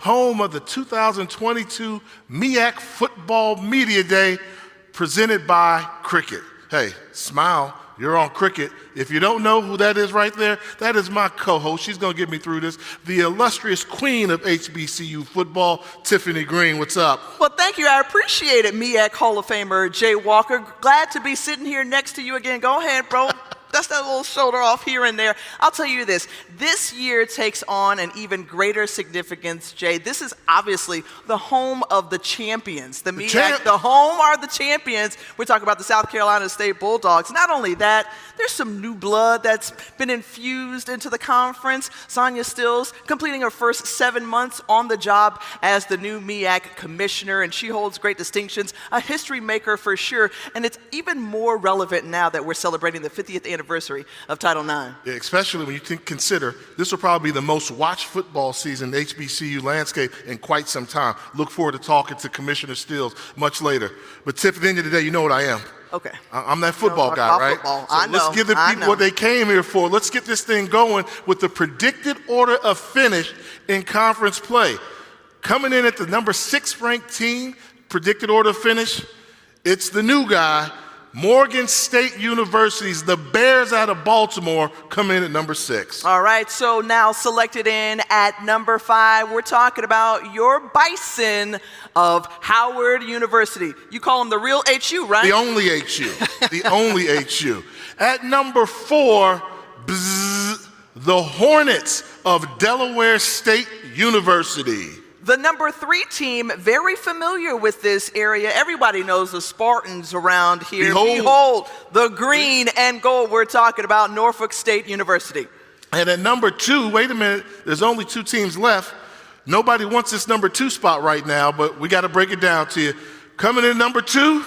home of the 2022 MEAC Football Media Day presented by Cricket. Hey, smile. You're on Cricket. If you don't know who that is right there, that is my co-host. She's going to get me through this. The illustrious queen of HBCU football, Tiffany Green. What's up? Well, thank you. I appreciate it, MEAC Hall of Famer Jay Walker. Glad to be sitting here next to you again. Go ahead, bro. That's that little shoulder off here and there. I'll tell you this year takes on an even greater significance, Jay. This is obviously the home of the champions. The MEAC, the home are the champions. We're talking about the South Carolina State Bulldogs. Not only that, there's some new blood that's been infused into the conference. Sonia Stills completing her first 7 months on the job as the new MEAC commissioner, and she holds great distinctions, a history maker for sure, and it's even more relevant now that we're celebrating the 50th anniversary of Title IX. Yeah, especially when you consider this will probably be the most watched football season in the HBCU landscape in quite some time. Look forward to talking to Commissioner Stills much later. But Tiff, at the end of the day, you know what I am. Okay. I'm that football guy, right? Football. So let's give the people what they came here for. Let's get this thing going with the predicted order of finish in conference play. Coming in at the number 6 ranked team, predicted order of finish, it's the new guy, Morgan State University's the Bears out of Baltimore come in at number 6. All right, so now selected in at number 5, we're talking about your Bison of Howard University. You call them the real HU, right? The only HU, the only HU. At number 4, the Hornets of Delaware State University. The number 3 team, very familiar with this area. Everybody knows the Spartans around here. Behold the green and gold. We're talking about Norfolk State University. And at number 2, wait a minute, there's only 2 teams left. Nobody wants this number 2 spot right now, but we got to break it down to you. Coming in number 2,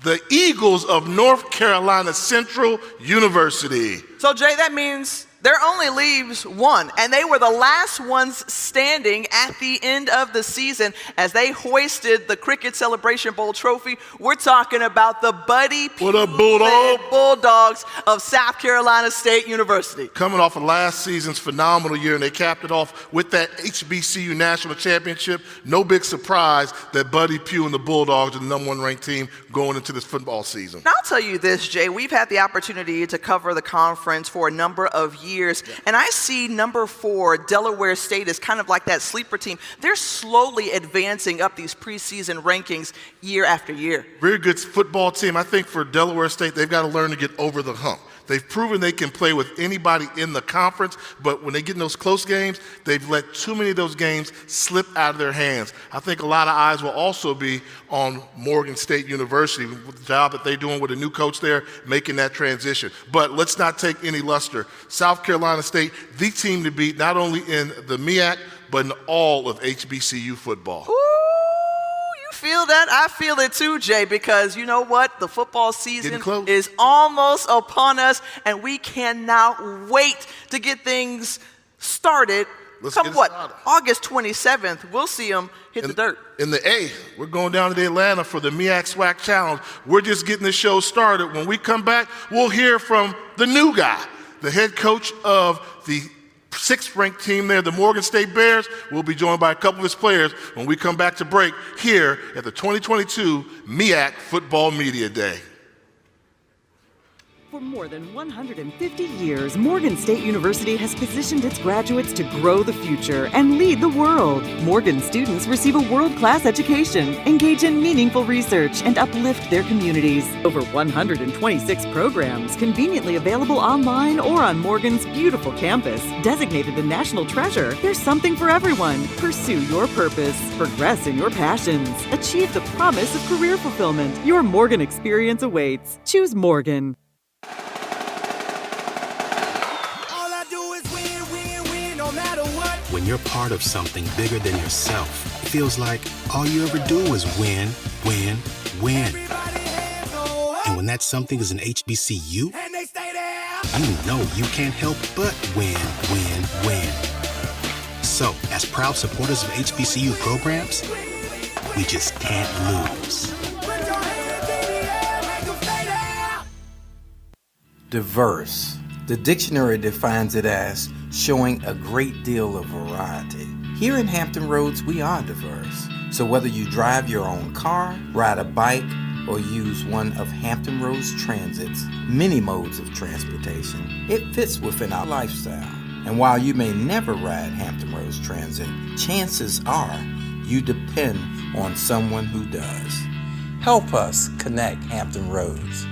the Eagles of North Carolina Central University. So, Jay, that means there only leaves one, and they were the last ones standing at the end of the season as they hoisted the Cricket Celebration Bowl trophy. We're talking about the Buddy Bulldogs of South Carolina State University. Coming off of last season's phenomenal year, and they capped it off with that HBCU National Championship. No big surprise that Buddy Pugh and the Bulldogs are the number 1 ranked team going into this football season. Now, I'll tell you this, Jay. We've had the opportunity to cover the conference for a number of years. And I see number 4, Delaware State, as kind of like that sleeper team. They're slowly advancing up these preseason rankings year after year. Very good football team. I think for Delaware State, they've got to learn to get over the hump. They've proven they can play with anybody in the conference, but when they get in those close games, they've let too many of those games slip out of their hands. I think a lot of eyes will also be on Morgan State University with the job that they're doing with a new coach there, making that transition. But let's not take any luster. South Carolina State, the team to beat not only in the MEAC, but in all of HBCU football. Ooh. Feel that? I feel it too, Jay, because you know what? The football season is almost upon us, and we cannot wait to get things started. August 27th, we'll see them hit the dirt. In the A, we're going down to Atlanta for the MEAC-SWAC Challenge. We're just getting the show started. When we come back, we'll hear from the new guy, the head coach of the 6th ranked team there, the Morgan State Bears. We'll be joined by a couple of his players when we come back to break here at the 2022 MEAC Football Media Day. For more than 150 years, Morgan State University has positioned its graduates to grow the future and lead the world. Morgan students receive a world-class education, engage in meaningful research, and uplift their communities. Over 126 programs conveniently available online or on Morgan's beautiful campus. Designated the national treasure, there's something for everyone. Pursue your purpose, progress in your passions, achieve the promise of career fulfillment. Your Morgan experience awaits. Choose Morgan. When you're part of something bigger than yourself, it feels like all you ever do is win, win, win. And when that something is an HBCU, you know you can't help but win, win, win. So, as proud supporters of HBCU programs, we just can't lose. Diverse. The dictionary defines it as showing a great deal of variety. Here in Hampton Roads, we are diverse. So whether you drive your own car, ride a bike, or use one of Hampton Roads Transit's many modes of transportation, it fits within our lifestyle. And while you may never ride Hampton Roads Transit, chances are you depend on someone who does. Help us connect Hampton Roads.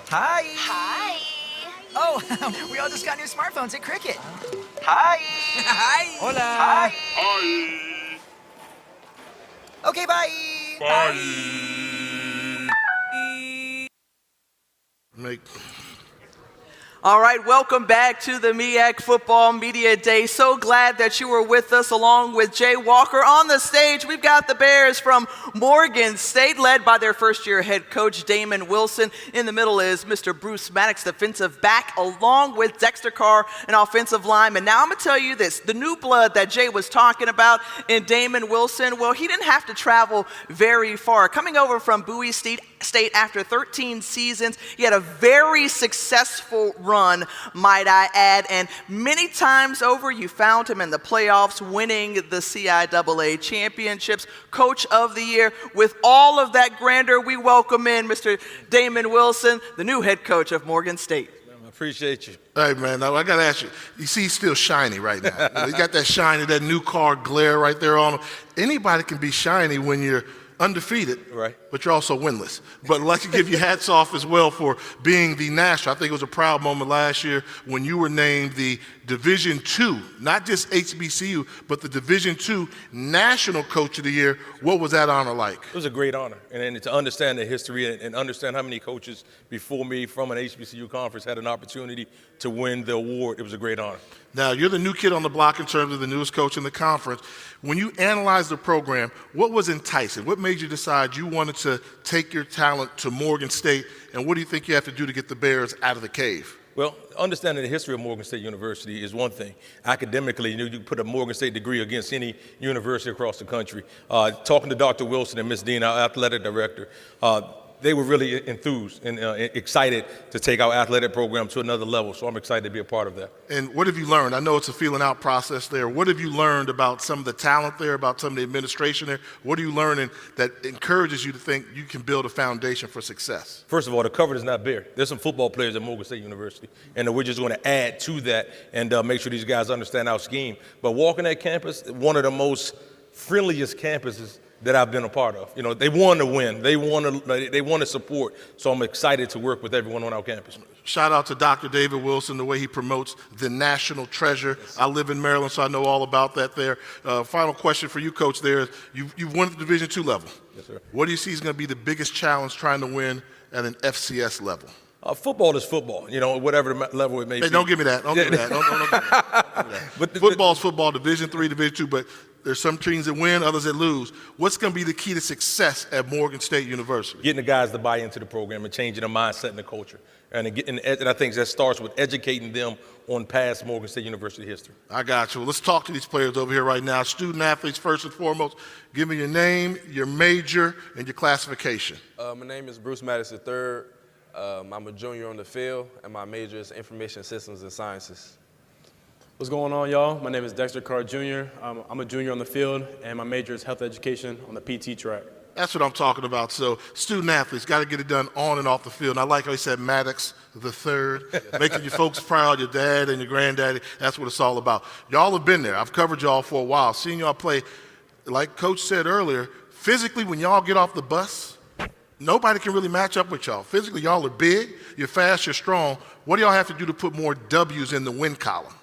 Hi. Hi. Oh, we all just got new smartphones at Cricket. Hi. Hi. Hola. Hi. Hi. Okay, bye. Make All right, welcome back to the MEAC Football Media Day. So glad that you were with us along with Jay Walker. On the stage, we've got the Bears from Morgan State, led by their first-year head coach, Damon Wilson. In the middle is Mr. Bruce Maddox, defensive back, along with Dexter Carr, an offensive lineman. Now, I'm going to tell you this. The new blood that Jay was talking about in Damon Wilson, well, he didn't have to travel very far. Coming over from Bowie State after 13 seasons, he had a very successful run, might I add, and many times over you found him in the playoffs winning the CIAA championships, coach of the year. With all of that grandeur, we welcome in Mr. Damon Wilson, the new head coach of Morgan State. I appreciate you. Hey, man, now I got to ask you, you see he's still shiny right now. You know, he got that shiny, that new car glare right there on him. Anybody can be shiny when you're undefeated, Right. but you're also winless. But I'd like to give you hats off as well for being the national. I think it was a proud moment last year when you were named the Division II, not just HBCU, but the Division II National Coach of the Year. What was that honor like? It was a great honor, and to understand the history and understand how many coaches before me from an HBCU conference had an opportunity to win the award, it was a great honor. Now, you're the new kid on the block in terms of the newest coach in the conference. When you analyzed the program, what was enticing? What made you decide you wanted to take your talent to Morgan State, and what do you think you have to do to get the Bears out of the cave? Well, understanding the history of Morgan State University is one thing. Academically, you can put a Morgan State degree against any university across the country. Talking to Dr. Wilson and Ms. Dean, our athletic director, they were really enthused and excited to take our athletic program to another level, so I'm excited to be a part of that. And what have you learned? I know it's a feeling out process there. What have you learned about some of the talent there, about some of the administration there? What are you learning that encourages you to think you can build a foundation for success? First of all, the cover is not bare. There's some football players at Morgan State University, and we're just going to add to that and make sure these guys understand our scheme. But walking that campus, one of the most friendliest campuses that I've been a part of. You know, they want to win. They want to support. So I'm excited to work with everyone on our campus. Shout out to Dr. David Wilson, the way he promotes the national treasure. Yes. I live in Maryland, so I know all about that there. Final question for you, Coach, there. You've won at the Division II level. Yes, sir. What do you see is going to be the biggest challenge trying to win at an FCS level? Football is football, you know, whatever the level it may be. Don't give me that. Don't give me that. Don't give me that. But football's football, Division III, Division II, but there's some teams that win, others that lose. What's going to be the key to success at Morgan State University? Getting the guys to buy into the program and changing the mindset and the culture. And I think that starts with educating them on past Morgan State University history. I got you. Well, let's talk to these players over here right now. Student athletes, first and foremost. Give me your name, your major, and your classification. My name is Bruce Maddox III. I'm a junior on the field, and my major is Information Systems and Sciences. What's going on, y'all? My name is Dexter Carr Jr. I'm a junior on the field, and my major is health education on the PT track. That's what I'm talking about. So student athletes got to get it done on and off the field. And I like how he said Maddox III, making your folks proud, your dad and your granddaddy. That's what it's all about. Y'all have been there. I've covered y'all for a while. Seeing y'all play, like Coach said earlier, physically when y'all get off the bus, nobody can really match up with y'all. Physically, y'all are big, you're fast, you're strong. What do y'all have to do to put more W's in the win column?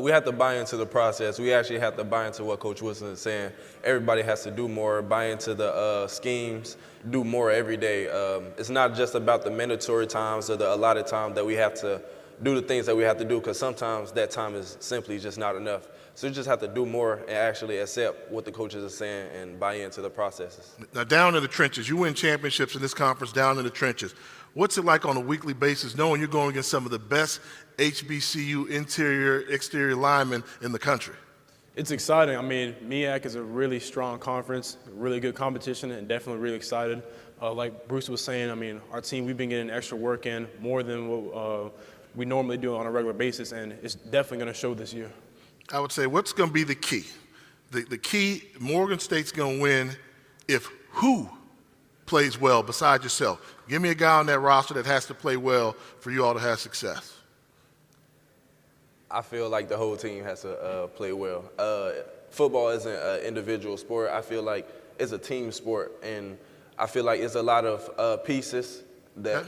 We have to buy into the process. We actually have to buy into what Coach Wilson is saying. Everybody has to do more, buy into the schemes, do more every day. It's not just about the mandatory times or the allotted time that we have to do the things that we have to do, because sometimes that time is simply just not enough. So you just have to do more and actually accept what the coaches are saying and buy into the processes. Now, down in the trenches, you win championships in this conference down in the trenches. What's it like on a weekly basis knowing you're going against some of the best HBCU interior, exterior linemen in the country? It's exciting. I mean, MEAC is a really strong conference, really good competition, and definitely really excited. Like Bruce was saying, I mean, our team, we've been getting extra work in more than what we normally do on a regular basis, and it's definitely going to show this year. I would say, what's going to be the key? The key, Morgan State's going to win if who plays well besides yourself. Give me a guy on that roster that has to play well for you all to have success. I feel like the whole team has to play well. Football isn't an individual sport. I feel like it's a team sport, and I feel like it's a lot of pieces that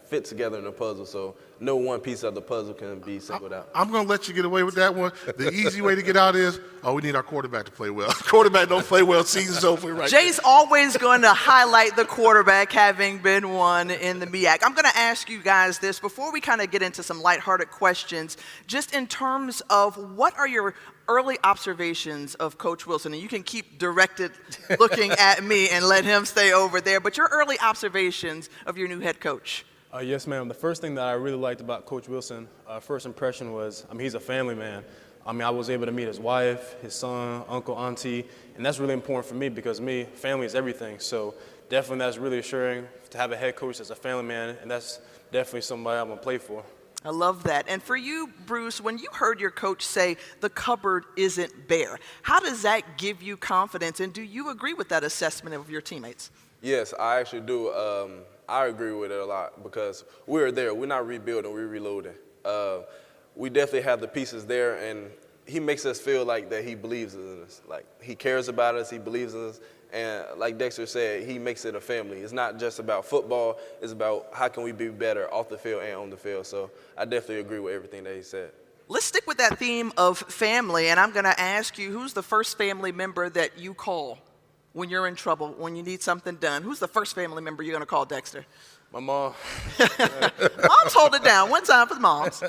fit together in a puzzle. So no one piece of the puzzle can be singled out. I'm going to let you get away with that one. The easy way to get out is, we need our quarterback to play well. Quarterback don't play well, season's over right Jay's always going to highlight the quarterback having been one in the MEAC. I'm going to ask you guys this before we kind of get into some lighthearted questions, just in terms of what are your early observations of Coach Wilson? And you can keep directed looking at me and let him stay over there, but your early observations of your new head coach. Yes, ma'am. The first thing that I really liked about Coach Wilson, first impression was, he's a family man. I was able to meet his wife, his son, uncle, auntie, and that's really important for me because family is everything. So definitely that's really assuring to have a head coach that's a family man, and that's definitely somebody I'm going to play for. I love that. And for you, Bruce, when you heard your coach say the cupboard isn't bare, how does that give you confidence, and do you agree with that assessment of your teammates? Yes, I actually do. I agree with it a lot because we're there. We're not rebuilding, we're reloading. We definitely have the pieces there, and he makes us feel like that he believes in us. Like, he cares about us, he believes in us, and like Dexter said, he makes it a family. It's not just about football, it's about how can we be better off the field and on the field. So I definitely agree with everything that he said. Let's stick with that theme of family, and I'm going to ask you, who's the first family member that you call when you're in trouble, when you need something done? Who's the first family member you're going to call, Dexter? My mom. Moms hold it down. One time for the moms.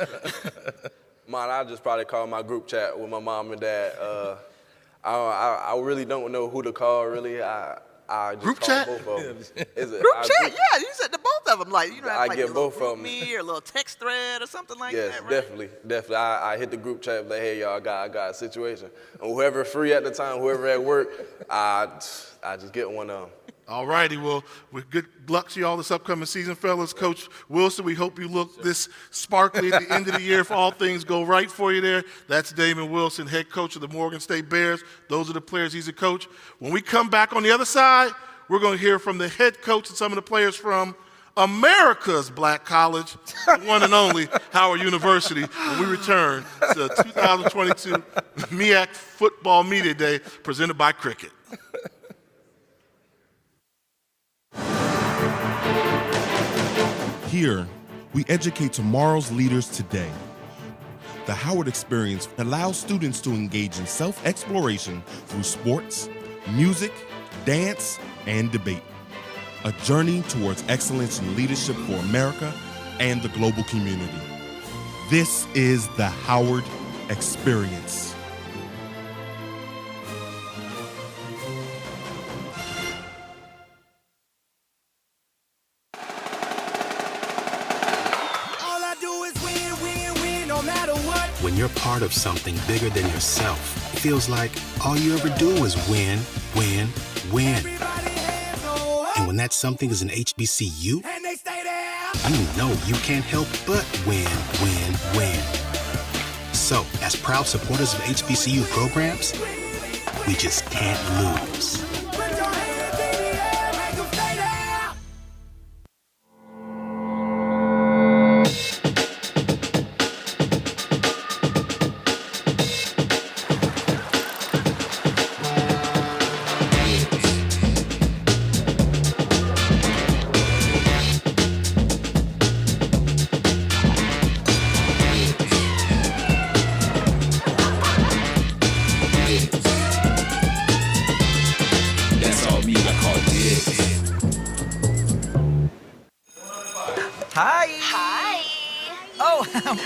Mine, I just probably call my group chat with my mom and dad. I really don't know who to call, really. I just Group call chat? both of them. Group chat, yeah. You said to both of them. Like, you know, I like get a little both of group them. me or a little text thread or something like Yes, that, right? definitely. I hit the group chat, like, hey, y'all, I got a situation. And whoever free at the time, whoever at work, I just get one of them. All righty, well, with good luck to you all this upcoming season, fellas. Coach Wilson, we hope you look this sparkly at the end of the year if all things go right for you there. That's Damon Wilson, head coach of the Morgan State Bears. Those are the players he's a coach. When we come back on the other side, we're going to hear from the head coach and some of the players from America's Black College, the one and only Howard University, when we return to 2022 MEAC Football Media Day presented by Cricket. Here, we educate tomorrow's leaders today. The Howard Experience allows students to engage in self-exploration through sports, music, dance, and debate. A journey towards excellence in leadership for America and the global community. This is the Howard Experience. When you're part of something bigger than yourself, it feels like all you ever do is win, win, win. And when that something is an HBCU, you know you can't help but win, win, win. So, as proud supporters of HBCU programs, we just can't lose. Hi. Hi. Oh,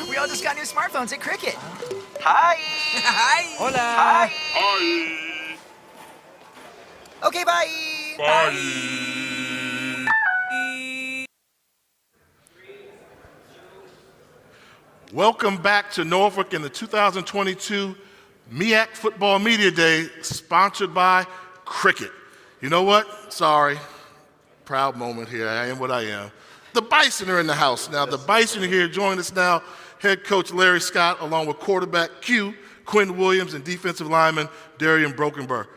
we all just got new smartphones at Cricket. Hi. Hi. Hola. Hi. Hi. Okay, bye. Bye. Welcome back to Norfolk in the 2022 MEAC Football Media Day, sponsored by Cricket. You know what? Sorry. Proud moment here. I am what I am. The Bison are in the house now. The Bison are here. Join us now, head coach Larry Scott, along with quarterback Q, Quentin Williams, and defensive lineman Darian Brokenberg.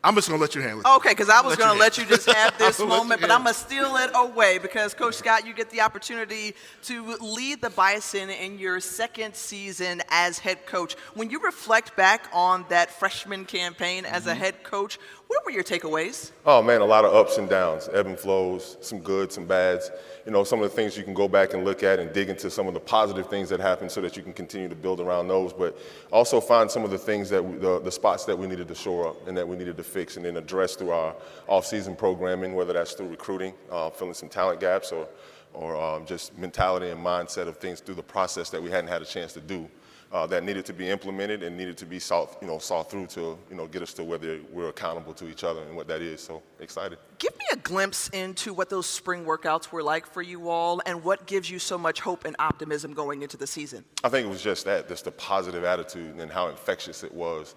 I'm just going to let you handle it. Okay, because I was going to let you just have this I'm gonna let moment, you but I'm handle going to steal it away because, Coach Scott, you get the opportunity to lead the Bison in your second season as head coach. When you reflect back on that freshman campaign as a head coach, what were your takeaways? Oh, man, a lot of ups and downs, ebb and flows, some goods, some bads. You know, some of the things you can go back and look at and dig into some of the positive things that happened so that you can continue to build around those, but also find some of the things that the spots that we needed to shore up and that we needed to fix and then address through our off-season programming, whether that's through recruiting, filling some talent gaps, or just mentality and mindset of things through the process that we hadn't had a chance to do. That needed to be implemented and needed to be saw through to get us to whether we're accountable to each other and what that is. So excited. Give me a glimpse into what those spring workouts were like for you all and what gives you so much hope and optimism going into the season. I think it was just the positive attitude and how infectious it was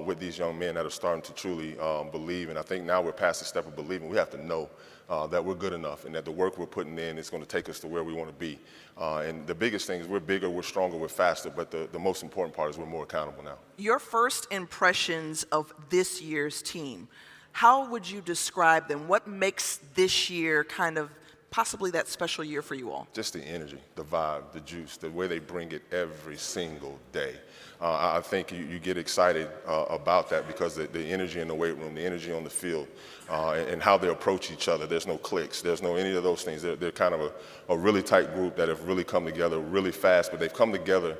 with these young men that are starting to truly believe. And I think now we're past the step of believing. We have to know that we're good enough and that the work we're putting in is going to take us to where we want to be. And the biggest thing is we're bigger, we're stronger, we're faster, but the most important part is we're more accountable now. Your first impressions of this year's team, how would you describe them? What makes this year kind of possibly that special year for you all? Just the energy, the vibe, the juice, the way they bring it every single day. I think you get excited about that because the energy in the weight room, the energy on the field, and how they approach each other. There's no cliques. There's no any of those things. They're kind of a really tight group that have really come together really fast, but they've come together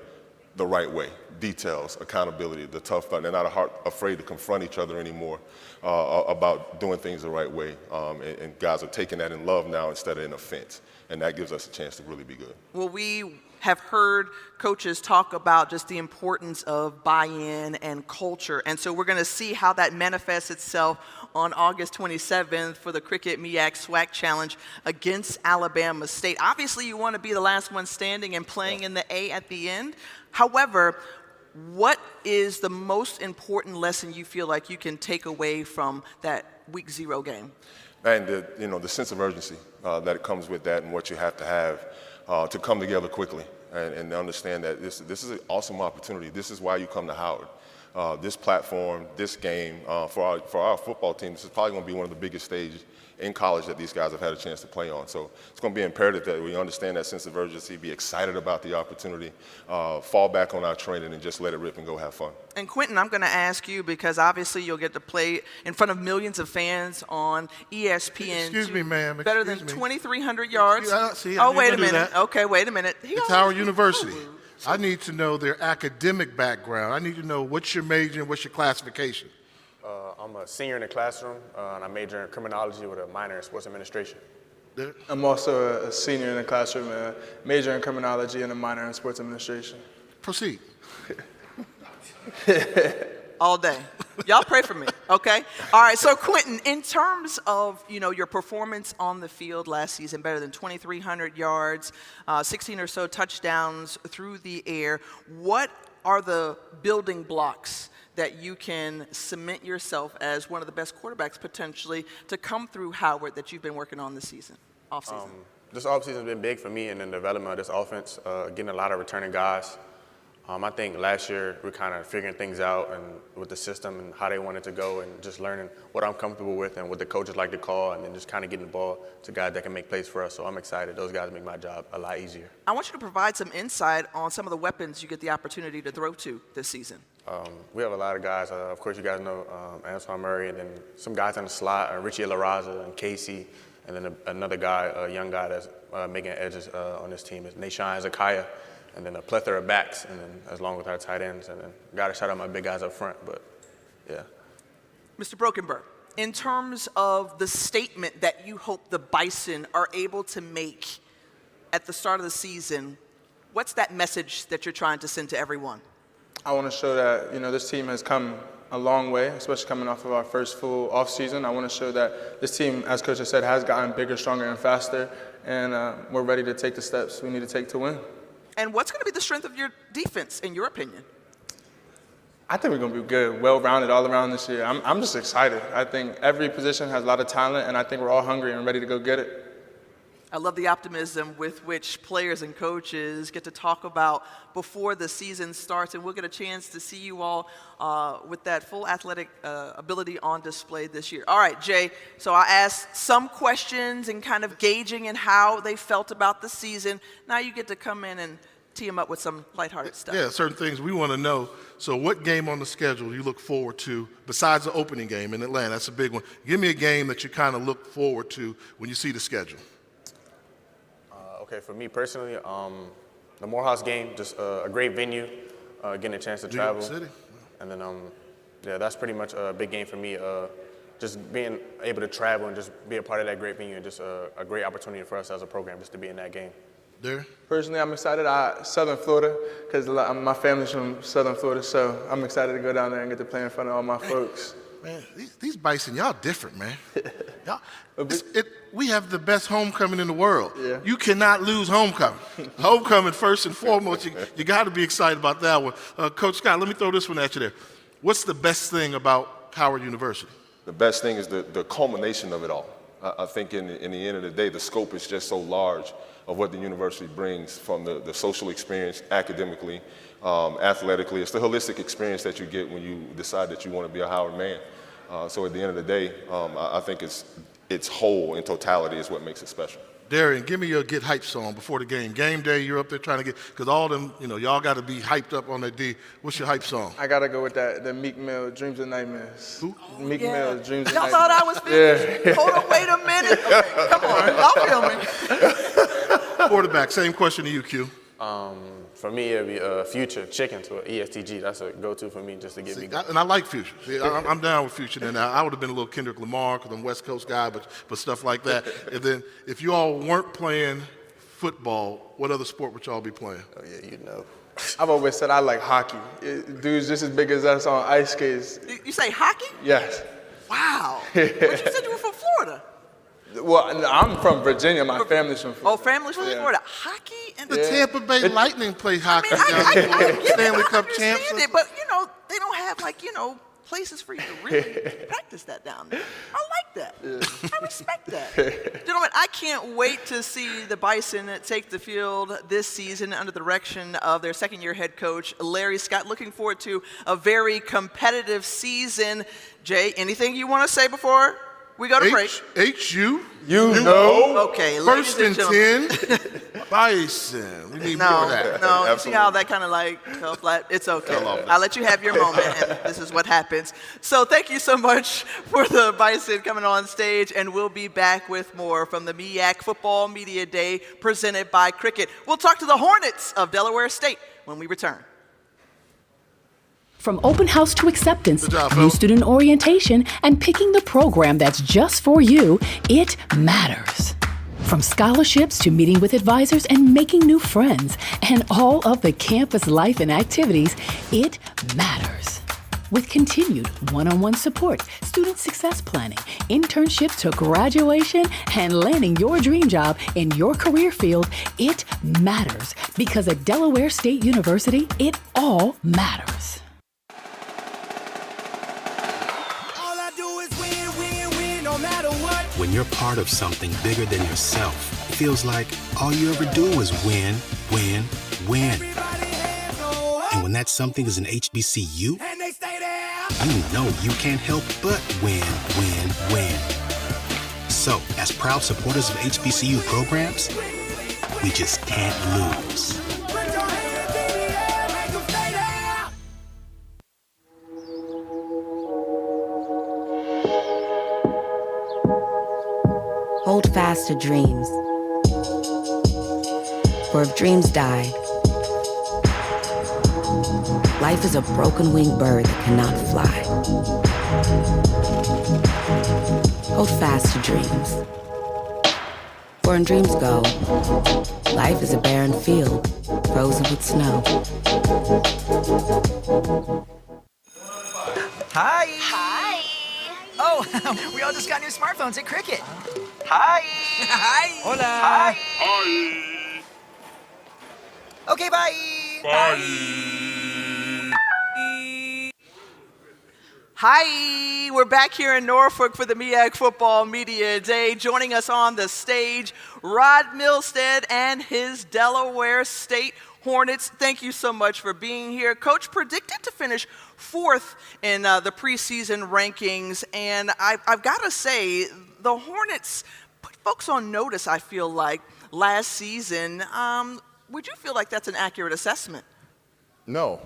the right way. Details, accountability, the tough fun. They're not afraid to confront each other anymore about doing things the right way. And guys are taking that in love now instead of in offense. And that gives us a chance to really be good. Well, we have heard coaches talk about just the importance of buy-in and culture. And so we're going to see how that manifests itself on August 27th for the Cricket MEAC-SWAC Challenge against Alabama State. Obviously, you want to be the last one standing and playing in the A at the end. However, what is the most important lesson you feel like you can take away from that Week 0 game? And the sense of urgency that comes with that and what you have to have to come together quickly and understand that this is an awesome opportunity. This is why you come to Howard. This platform, this game, for our football team, this is probably going to be one of the biggest stages in college that these guys have had a chance to play on. So it's going to be imperative that we understand that sense of urgency, be excited about the opportunity, fall back on our training, and just let it rip and go have fun. And Quentin, I'm going to ask you because obviously you'll get to play in front of millions of fans on ESPN. Excuse me, ma'am. Better than 2,300 yards. Oh, wait a minute. Okay, wait a minute. It's Howard University. I need to know their academic background. I need to know what's your major and what's your classification. I'm a senior in the classroom, and I major in criminology with a minor in sports administration. I'm also a senior in the classroom, a major in criminology and a minor in sports administration. Proceed. All day. Y'all pray for me, okay? All right, so Quentin, in terms of, your performance on the field last season, better than 2,300 yards, 16 or so touchdowns through the air, what are the building blocks that you can cement yourself as one of the best quarterbacks potentially to come through Howard that you've been working on this season, off-season? This offseason has been big for me in the development of this offense, getting a lot of returning guys. I think last year we kind of figuring things out and with the system and how they wanted to go and just learning what I'm comfortable with and what the coaches like to call and then just kind of getting the ball to guys that can make plays for us. So I'm excited. Those guys make my job a lot easier. I want you to provide some insight on some of the weapons you get the opportunity to throw to this season. We have a lot of guys. Of course, you guys know Antoine Murray and then some guys on the slot, Richie La Raza and Casey, and then another guy, a young guy that's making edges on this team is Nashawn Zakaya. And then a plethora of backs, and then as long with our tight ends, and then got to shout out my big guys up front, but yeah. Mr. Brokenberg, in terms of the statement that you hope the Bison are able to make at the start of the season, what's that message that you're trying to send to everyone? I want to show that, this team has come a long way, especially coming off of our first full off season. I want to show that this team, as Coach has said, has gotten bigger, stronger, and faster, and we're ready to take the steps we need to take to win. And what's going to be the strength of your defense, in your opinion? I think we're going to be good, well-rounded all around this year. I'm just excited. I think every position has a lot of talent, and I think we're all hungry and ready to go get it. I love the optimism with which players and coaches get to talk about before the season starts, and we'll get a chance to see you all with that full athletic ability on display this year. All right, Jay, so I asked some questions and kind of gauging in how they felt about the season. Now you get to come in and tee them up with some lighthearted stuff. Yeah, certain things we want to know. So what game on the schedule do you look forward to besides the opening game in Atlanta? That's a big one. Give me a game that you kind of look forward to when you see the schedule. Okay, for me personally, the Morehouse game, just a great venue, getting a chance to travel. City. And then, yeah, that's pretty much a big game for me. Just being able to travel and just be a part of that great venue, and just a great opportunity for us as a program just to be in that game. There. Personally, I'm excited. Southern Florida, because my family's from Southern Florida, so I'm excited to go down there and get to play in front of all my folks. Man, these Bison, y'all different, man. We have the best homecoming in the world. Yeah. You cannot lose homecoming. Homecoming, first and foremost, you got to be excited about that one. Coach Scott, let me throw this one at you there. What's the best thing about Howard University? The best thing is the culmination of it all. I think in the end of the day, the scope is just so large of what the university brings, from the social experience, academically, athletically. It's the holistic experience that you get when you decide that you want to be a Howard man. So at the end of the day, I think it's whole in totality is what makes it special. Darian, give me your get hype song before the game. Game day, you're up there trying to get, because all them, y'all got to be hyped up on that D. What's your hype song? I got to go with the Meek Mill, Dreams and Nightmares. Who? Meek Mill, Dreams and Y'all Nightmares. thought I was finished? Yeah. Hold on, wait a minute. Okay, come on, y'all feel me. Quarterback, same question to you, Q. For me, it'd be Future, Chicken to an ESTG. That's a go-to for me just to get me going. And I like Future. See, I'm down with Future. And I would have been a little Kendrick Lamar because I'm a West Coast guy, but stuff like that. And then if you all weren't playing football, what other sport would y'all be playing? Oh, yeah, you know. I've always said I like hockey. Dudes just as big as us on ice skates. You say hockey? Yes. Wow. But you said you were from Florida. Well, I'm from Virginia. My family's from Florida. Oh, family's from Florida. Hockey? And The Tampa Bay Lightning play hockey down I there. Stanley Cup understand champs. it, but, they don't have, places for you to really practice that down there. I like that. I respect that. Gentlemen, I can't wait to see the Bison take the field this season under the direction of their second-year head coach, Larry Scott. Looking forward to a very competitive season. Jay, anything you want to say before we go to break? H-U? You know. Okay, First ladies and and 10. Bison. We need more of that. No, you see how that kind of fell flat? It's okay. I'll let you have your moment, and this is what happens. So thank you so much for the Bison coming on stage, and we'll be back with more from the MEAC Football Media Day presented by Cricket. We'll talk to the Hornets of Delaware State when we return. From open house to acceptance, Good job, new Phil. student orientation, and picking the program that's just for you, it matters. From scholarships to meeting with advisors and making new friends, and all of the campus life and activities, it matters. With continued one-on-one support, student success planning, internships to graduation, and landing your dream job in your career field, it matters. Because at Delaware State University, it all matters. When you're part of something bigger than yourself, it feels like all you ever do is win, win, win. And when that something is an HBCU, you know you can't help but win, win, win. So, as proud supporters of HBCU programs, we just can't lose. Hold fast to dreams. For if dreams die, life is a broken-winged bird that cannot fly. Hold fast to dreams. For when dreams go, life is a barren field, frozen with snow. Hi. Hi. Oh, we all just got new smartphones at Cricket. Hi. Hi. Hola. Hi. Hi. Okay, bye. Bye. Hi, we're back here in Norfolk for the MEAC Football Media Day. Joining us on the stage, Rod Milstead and his Delaware State Hornets. Thank you so much for being here. Coach predicted to finish 4th in the preseason rankings, and I've got to say, the Hornets put folks on notice, I feel like, last season. Would you feel like that's an accurate assessment? No,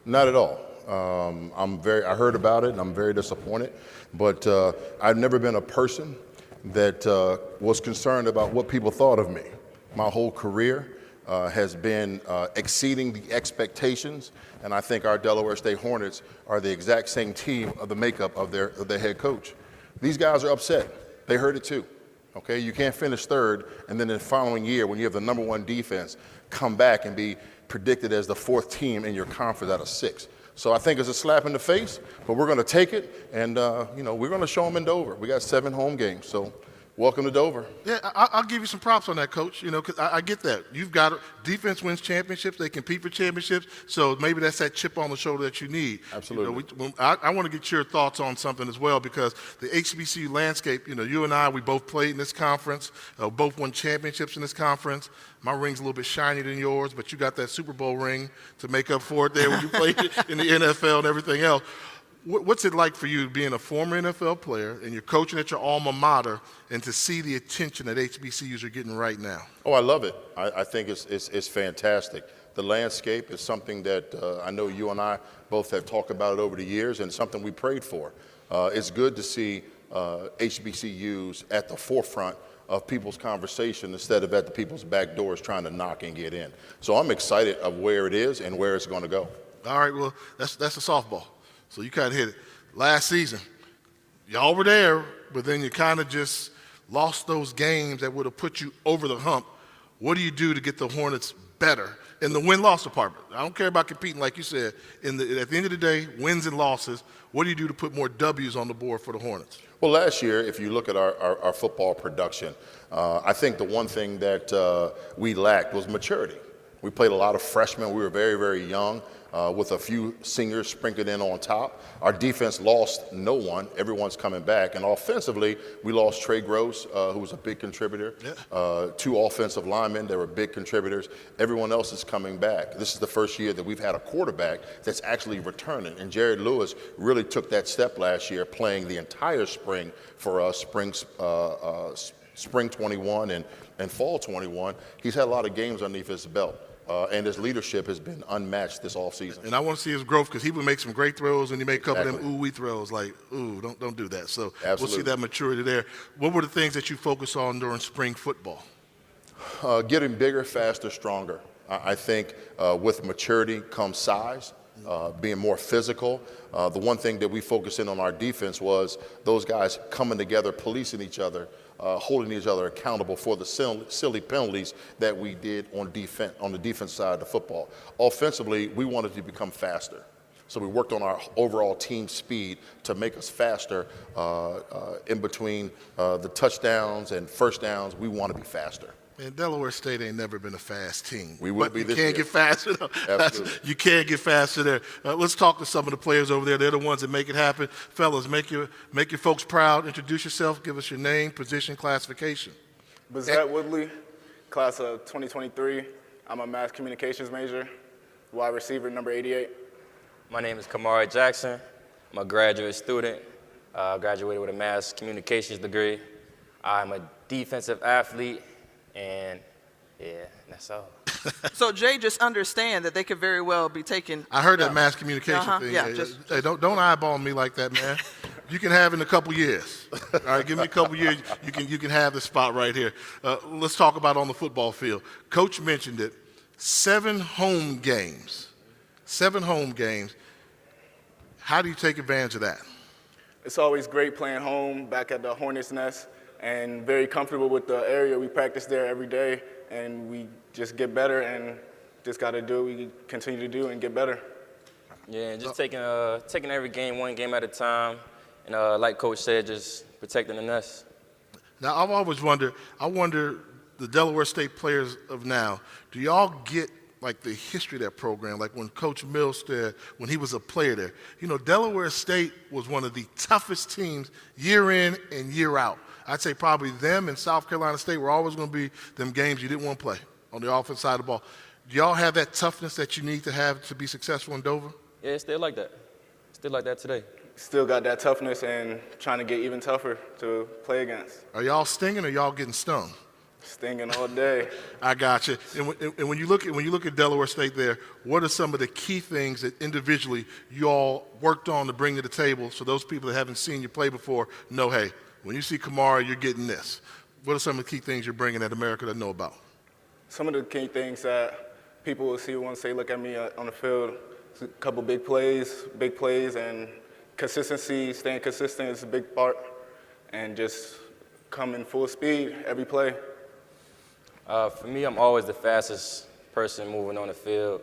not at all. I heard about it and I'm very disappointed, but I've never been a person that was concerned about what people thought of me. My whole career has been exceeding the expectations, and I think our Delaware State Hornets are the exact same team of the makeup of their head coach. These guys are upset. They heard it too. Okay, you can't finish 3rd and then the following year, when you have the #1 defense, come back and be predicted as the 4th team in your conference out of 6. So I think it's a slap in the face, but we're going to take it, and we're going to show them in Dover. We got 7 home games, so welcome to Dover. Yeah, I'll give you some props on that, Coach. Because I get that. You've got defense wins championships. They compete for championships. So maybe that's that chip on the shoulder that you need. Absolutely. I want to get your thoughts on something as well, because the HBCU landscape. You and I, we both played in this conference. Both won championships in this conference. My ring's a little bit shinier than yours, but you got that Super Bowl ring to make up for it there when you played in the NFL and everything else. What's it like for you being a former NFL player and you're coaching at your alma mater and to see the attention that HBCUs are getting right now? Oh, I love it. I think it's fantastic. The landscape is something that I know you and I both have talked about it over the years, and something we prayed for. It's good to see HBCUs at the forefront of people's conversation instead of at the people's back doors trying to knock and get in. So I'm excited of where it is and where it's going to go. All right, well, that's a softball. So you kind of hit it. Last season, y'all were there, but then you kind of just lost those games that would have put you over the hump. What do you do to get the Hornets better in the win-loss department? I don't care about competing, like you said. At the end of the day, wins and losses, what do you do to put more W's on the board for the Hornets? Well, last year, if you look at our football production, I think the one thing that we lacked was maturity. We played a lot of freshmen. We were very, very young. With a few seniors sprinkled in on top. Our defense lost no one. Everyone's coming back. And offensively, we lost Trey Gross, who was a big contributor. Yeah. 2 offensive linemen, they were big contributors. Everyone else is coming back. This is the first year that we've had a quarterback that's actually returning. And Jared Lewis really took that step last year, playing the entire spring for us, spring 21 and fall 21. He's had a lot of games underneath his belt. And his leadership has been unmatched this offseason. And I want to see his growth, because he would make some great throws, and he made a couple of them ooh-wee throws, like, ooh, don't do that. So We'll see that maturity there. What were the things that you focused on during spring football? Getting bigger, faster, stronger. I think with maturity comes size, being more physical. The one thing that we focused in on our defense was those guys coming together, policing each other, holding each other accountable for the silly penalties that we did on the defense side of the football. Offensively, we wanted to become faster. So we worked on our overall team speed to make us faster in between the touchdowns and first downs. We want to be faster. And Delaware State ain't never been a fast team. We will be this year. You can't get faster. Absolutely. You can't get faster there. Let's talk to some of the players over there. They're the ones that make it happen. Fellas, make your folks proud. Introduce yourself. Give us your name, position, classification. Bazette Woodley, class of 2023. I'm a mass communications major, wide receiver, number 88. My name is Kamari Jackson. I'm a graduate student. Graduated with a mass communications degree. I'm a defensive athlete. And, yeah, that's all. So, Jay, just understand that they could very well be taking. I heard that mass communication thing. Yeah, hey, don't eyeball me like that, man. You can have it in a couple years. All right, give me a couple years. You can have the spot right here. Let's talk about on the football field. Coach mentioned it. 7 home games. 7 home games. How do you take advantage of that? It's always great playing home back at the Hornets' Nest. And very comfortable with the area. We practice there every day, and we just get better, and just got to do what we continue to do and get better. Yeah, just taking every game, one game at a time, and like Coach said, just protecting the nest. Now, I've always wondered, the Delaware State players of now, do y'all get like the history of that program, like when Coach Milstead, when he was a player there. You know, Delaware State was one of the toughest teams year in and year out. I'd say probably them and South Carolina State were always going to be them games you didn't want to play on the offense side of the ball. Do y'all have that toughness that you need to have to be successful in Dover? Yeah, it's still like that. Still like that today. Still got that toughness and trying to get even tougher to play against. Are y'all stinging or y'all getting stung? Stinging all day. I got you. And when you look at Delaware State there, what are some of the key things that individually you all worked on to bring to the table so those people that haven't seen you play before know, hey, when you see Kamara, you're getting this. What are some of the key things you're bringing that America doesn't know about? Some of the key things that people will see once they look at me on the field, a couple big plays, and consistency, staying consistent is a big part, and just coming full speed every play. For me, I'm always the fastest person moving on the field.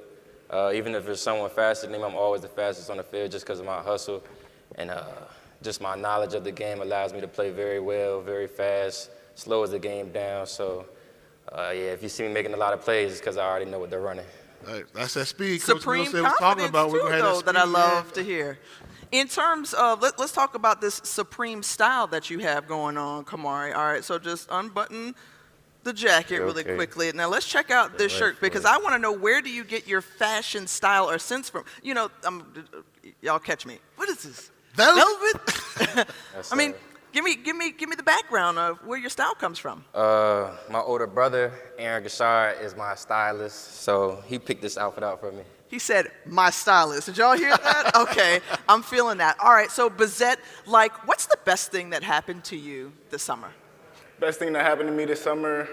Even if there's someone faster than me, I'm always the fastest on the field just because of my hustle. And just my knowledge of the game allows me to play very well, very fast, slows the game down. So, yeah, if you see me making a lot of plays, it's because I already know what they're running. Right, that's that speed Supreme Coach Milstead was talking about. confidence, too, though, that I love to hear. In terms of, let's talk about this supreme style that you have going on, Kamari. All right, so just unbutton the jacket really quickly. Now let's check out this shirt because I want to know, where do you get your fashion style or sense from? You know, y'all catch me. What is this? Velvet? I mean, give me the background of where your style comes from. My older brother, Aaron Gashard, is my stylist, so he picked this outfit out for me. He said, my stylist. Did y'all hear that? Okay, I'm feeling that. All right, so Bazette, like, what's the best thing that happened to you this summer? Best thing that happened to me this summer,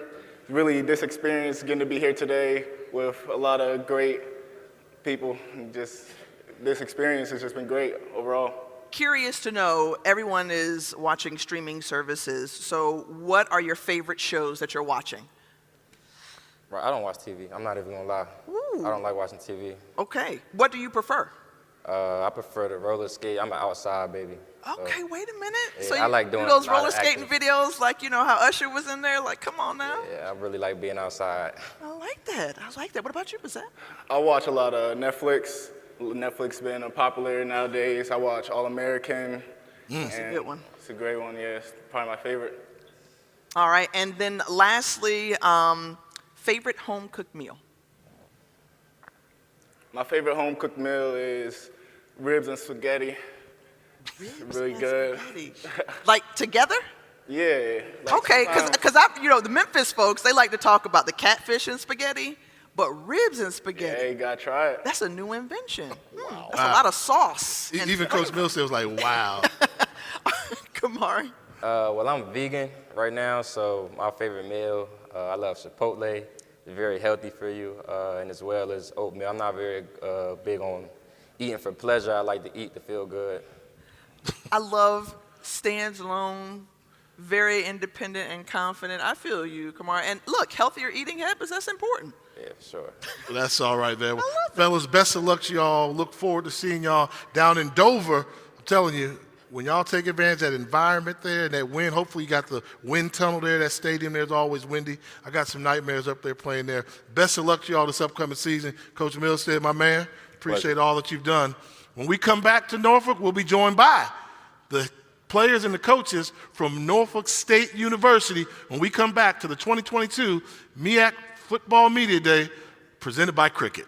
really this experience, getting to be here today with a lot of great people. Just this experience has just been great overall. Curious to know, everyone is watching streaming services, so what are your favorite shows that you're watching? Right, I don't watch TV. I'm not even gonna lie. Ooh. I don't like watching TV. Okay, what do you prefer? I prefer to roller skate. I'm an outside baby. Okay, wait a minute. Yeah, so you I like doing do those a lot roller of skating active. videos, like, you know, how Usher was in there? Like, come on now. Yeah, I really like being outside. I like that. I like that. What about you, Bazette? I watch a lot of Netflix. Netflix been popular nowadays. I watch All American. It's a good one. It's a great one, yeah. It's probably my favorite. All right, and then lastly, favorite home-cooked meal? My favorite home-cooked meal is ribs and spaghetti. Really good. Like, together? Yeah. Like Okay, because you know, the Memphis folks, they like to talk about the catfish and spaghetti, but ribs and spaghetti. Yeah, you gotta try it. That's a new invention. That's a lot of sauce. and Even Coach Milstead was like, wow. Kamari. Well, I'm vegan right now, so my favorite meal, I love Chipotle. It's very healthy for you, and as well as oatmeal. I'm not very big on eating for pleasure. I like to eat to feel good. I love stands alone, very independent and confident. I feel you, Kamari. And look, healthier eating habits, that's important. Yeah, for sure. Well, that's all right there. Fellas, best of luck to y'all. Look forward to seeing y'all down in Dover. I'm telling you, when y'all take advantage of that environment there and that wind, hopefully you got the wind tunnel there, that stadium there's always windy. I got some nightmares up there playing there. Best of luck to y'all this upcoming season. Coach Milstead, my man, appreciate all that you've done. When we come back to Norfolk, we'll be joined by the players and the coaches from Norfolk State University when we come back to the 2022 MEAC Football Media Day presented by Cricket.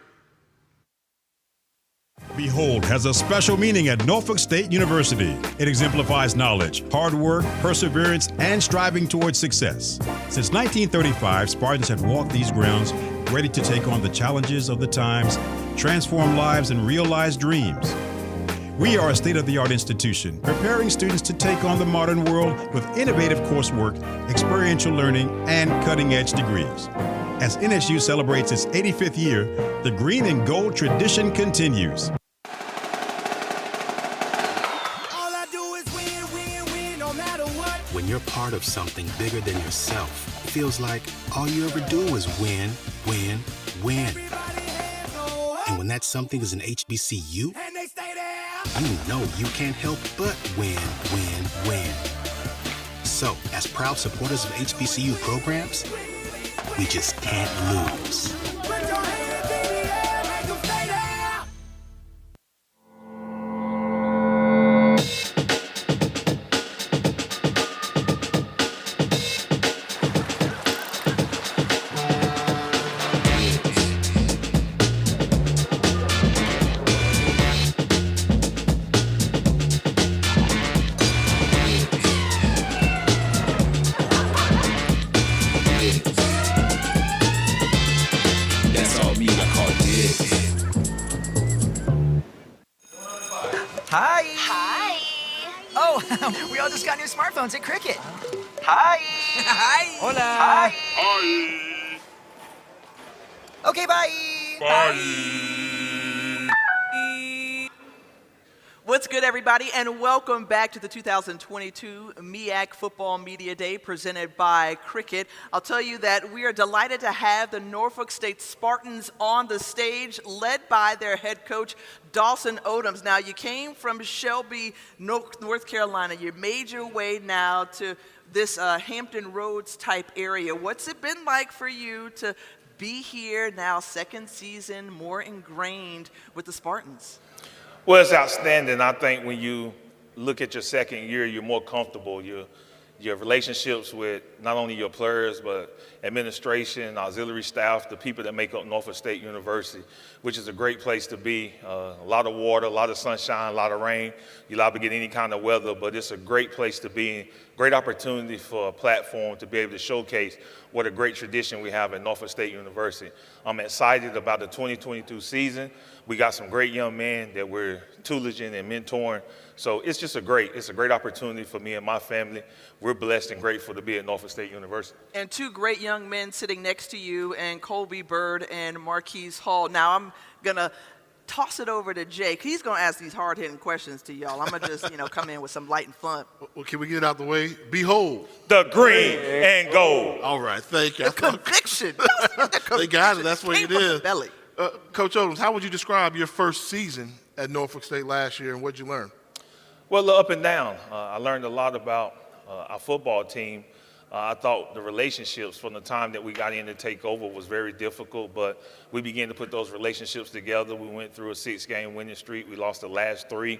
Behold has a special meaning at Norfolk State University. It exemplifies knowledge, hard work, perseverance, and striving towards success. Since 1935, Spartans have walked these grounds ready to take on the challenges of the times, transform lives, and realize dreams. We are a state-of-the-art institution, preparing students to take on the modern world with innovative coursework, experiential learning, and cutting-edge degrees. As NSU celebrates its 85th year, the green and gold tradition continues. When you're part of something bigger than yourself, it feels like all you ever do is win, win, win. And when that something is an HBCU, you know you can't help but win, win, win. So, as proud supporters of HBCU programs, we just can't lose. Hi. Hi. Oh, we all just got new smartphones at Cricket. Hi. Hi. Hola. Hi. Hi. Okay, bye. What's good, everybody, and welcome back to the 2022 MEAC Football Media Day presented by Cricket. I'll tell you that we are delighted to have the Norfolk State Spartans on the stage, led by their head coach, Dawson Odoms. Now, you came from Shelby, North Carolina. You made your way now to this Hampton Roads type area. What's it been like for you to be here now, second season, more ingrained with the Spartans? Well, it's outstanding. I think when you look at your second year, you're more comfortable. Your relationships with not only your players, but administration, auxiliary staff, the people that make up Norfolk State University, which is a great place to be. A lot of water, a lot of sunshine, a lot of rain. You're liable to get any kind of weather, but it's a great place to be. Great opportunity for a platform to be able to showcase what a great tradition we have at Norfolk State University. I'm excited about the 2022 season. We got some great young men that we're tutelaging and mentoring. So it's just a great opportunity for me and my family. We're blessed and grateful to be at Norfolk State University. And two great young men sitting next to you, and Colby Bird and Marquise Hall. Now I'm gonna toss it over to Jake. He's gonna ask these hard-hitting questions to y'all. I'm gonna just, come in with some light and fun. Well, can we get it out the way? Behold. The green and gold. All right, thank you. The conviction. They got it. That's what it is. Belly. Coach Odoms, how would you describe your first season at Norfolk State last year, and what did you learn? Well, up and down. I learned a lot about our football team. I thought the relationships from the time that we got in to take over was very difficult, but we began to put those relationships together. We went through a 6-game winning streak. We lost the last 3,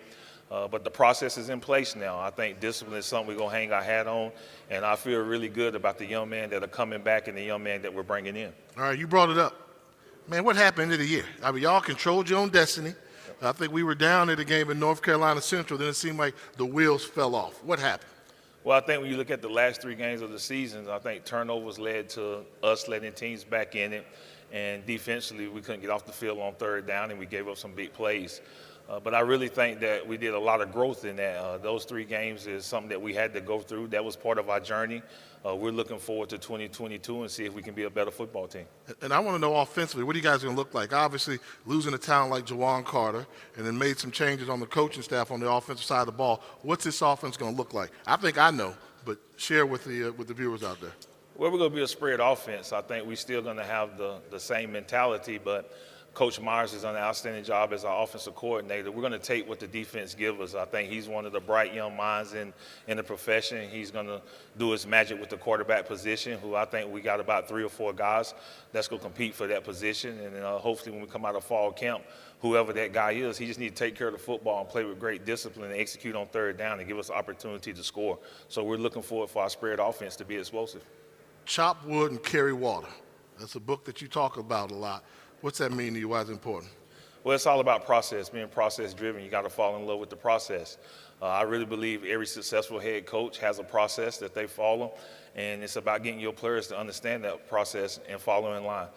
but the process is in place now. I think discipline is something we're going to hang our hat on, and I feel really good about the young men that are coming back and the young men that we're bringing in. All right, you brought it up. Man, what happened in the year? I mean, y'all controlled your own destiny. I think we were down at a game in North Carolina Central, then it seemed like the wheels fell off. What happened? Well, I think when you look at the last 3 games of the season, I think turnovers led to us letting teams back in it, and defensively we couldn't get off the field on 3rd down, and we gave up some big plays. But I really think that we did a lot of growth in that. Those 3 games is something that we had to go through. That was part of our journey. We're looking forward to 2022 and see if we can be a better football team. And I want to know offensively, what are you guys going to look like? Obviously, losing a talent like Jawan Carter and then made some changes on the coaching staff on the offensive side of the ball. What's this offense going to look like? I think I know, but share with the viewers out there. Well, we're going to be a spread offense. I think we're still going to have the same mentality, but Coach Myers has done an outstanding job as our offensive coordinator. We're going to take what the defense gives us. I think he's one of the bright young minds in the profession. He's going to do his magic with the quarterback position, who I think we got about 3 or 4 guys that's going to compete for that position. And hopefully when we come out of fall camp, whoever that guy is, he just needs to take care of the football and play with great discipline and execute on 3rd down and give us the opportunity to score. So we're looking forward for our spread offense to be explosive. Chop wood and carry water. That's a book that you talk about a lot. What's that mean to you? Why is it important? Well, it's all about process, being process-driven. You got to fall in love with the process. I really believe every successful head coach has a process that they follow, and it's about getting your players to understand that process and follow in line.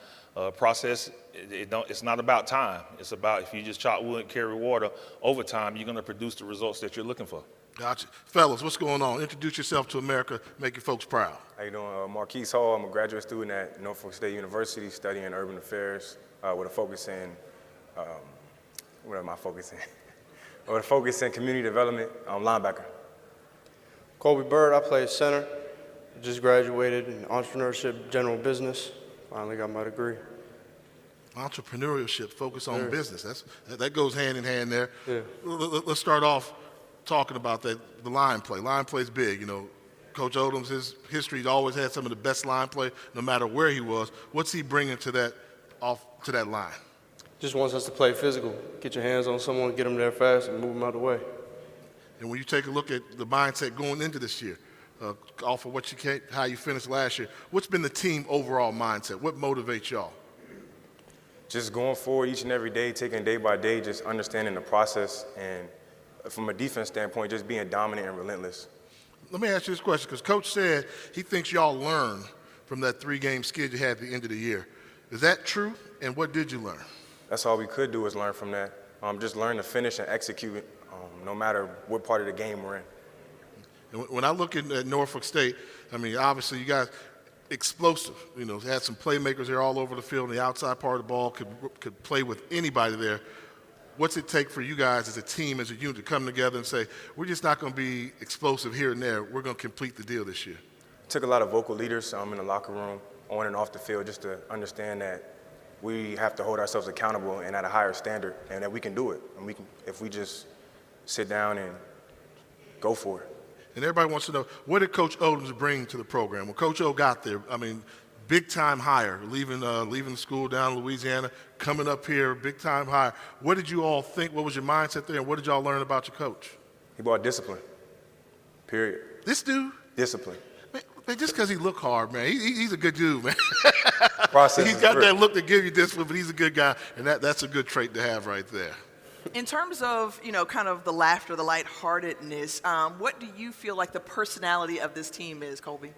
Process, it's not about time. It's about if you just chop wood and carry water, over time, you're going to produce the results that you're looking for. Gotcha. Fellas, what's going on? Introduce yourself to America, make your folks proud. How you doing? Marquise Hall. I'm a graduate student at Norfolk State University studying urban affairs with a focus in, what am I focusing? With a focus in community development, linebacker. Colby Bird, I play center. Just graduated in entrepreneurship, general business. Finally got my degree. Entrepreneurship, focus on business. That goes hand in hand there. Yeah. Let's start off talking about the line play. Line play is big. Coach Odoms, his history always had some of the best line play, no matter where he was. What's he bringing to that line? Just wants us to play physical. Get your hands on someone, get them there fast, and move them out of the way. And when you take a look at the mindset going into this year, off of how you finished last year, what's been the team overall mindset? What motivates y'all? Just going forward each and every day, taking day by day, just understanding the process, and from a defense standpoint, just being dominant and relentless. Let me ask you this question, because Coach said he thinks y'all learned from that 3-game skid you had at the end of the year. Is that true, and what did you learn? That's all we could do is learn from that. Just learn to finish and execute. no matter what part of the game we're in. And when I look at Norfolk State, I mean, obviously you guys explosive. You know, had some playmakers there all over the field. And the outside part of the ball could play with anybody there. What's it take for you guys as a team, as a unit, to come together and say, we're just not going to be explosive here and there. We're going to complete the deal this year? It took a lot of vocal leaders in the locker room, on and off the field, just to understand that we have to hold ourselves accountable and at a higher standard, and that we can do it. And we can, if we just sit down and go for it. And everybody wants to know, what did Coach Odoms bring to the program? When Coach O got there, I mean, big-time hire, leaving the school down in Louisiana, coming up here, big-time hire. What did you all think? What was your mindset there, and what did y'all learn about your coach? He brought discipline, period. This dude? Discipline. Man, just because he look hard, man, he's a good dude, man. Process he's got that look to give you discipline, but he's a good guy, and that's a good trait to have right there. In terms of, you know, kind of the laughter, the lightheartedness, what do you feel like the personality of this team is, Colby?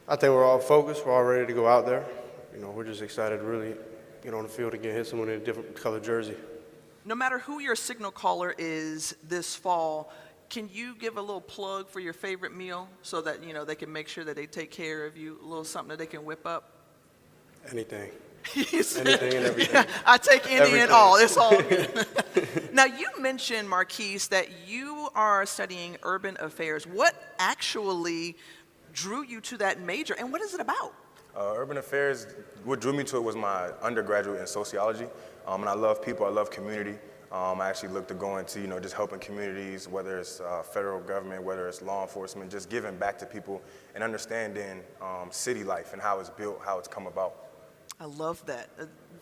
I think we're all focused. We're all ready to go out there. You know, we're just excited to really get on the field and hit someone in a different color jersey. No matter who your signal caller is this fall, can you give a little plug for your favorite meal so that, you know, they can make sure that they take care of you, a little something that they can whip up? Anything. Anything and everything. Yeah, I take any Everything. and all. It's all good. Now, you mentioned, Marquise, that you are studying urban affairs. What actually drew you to that major, and what is it about? Urban affairs, what drew me to it was my undergraduate in sociology, and I love people, I love community. I actually look to go into, you know, just helping communities, whether it's federal government, whether it's law enforcement, just giving back to people and understanding city life and how it's built, how it's come about. I love that.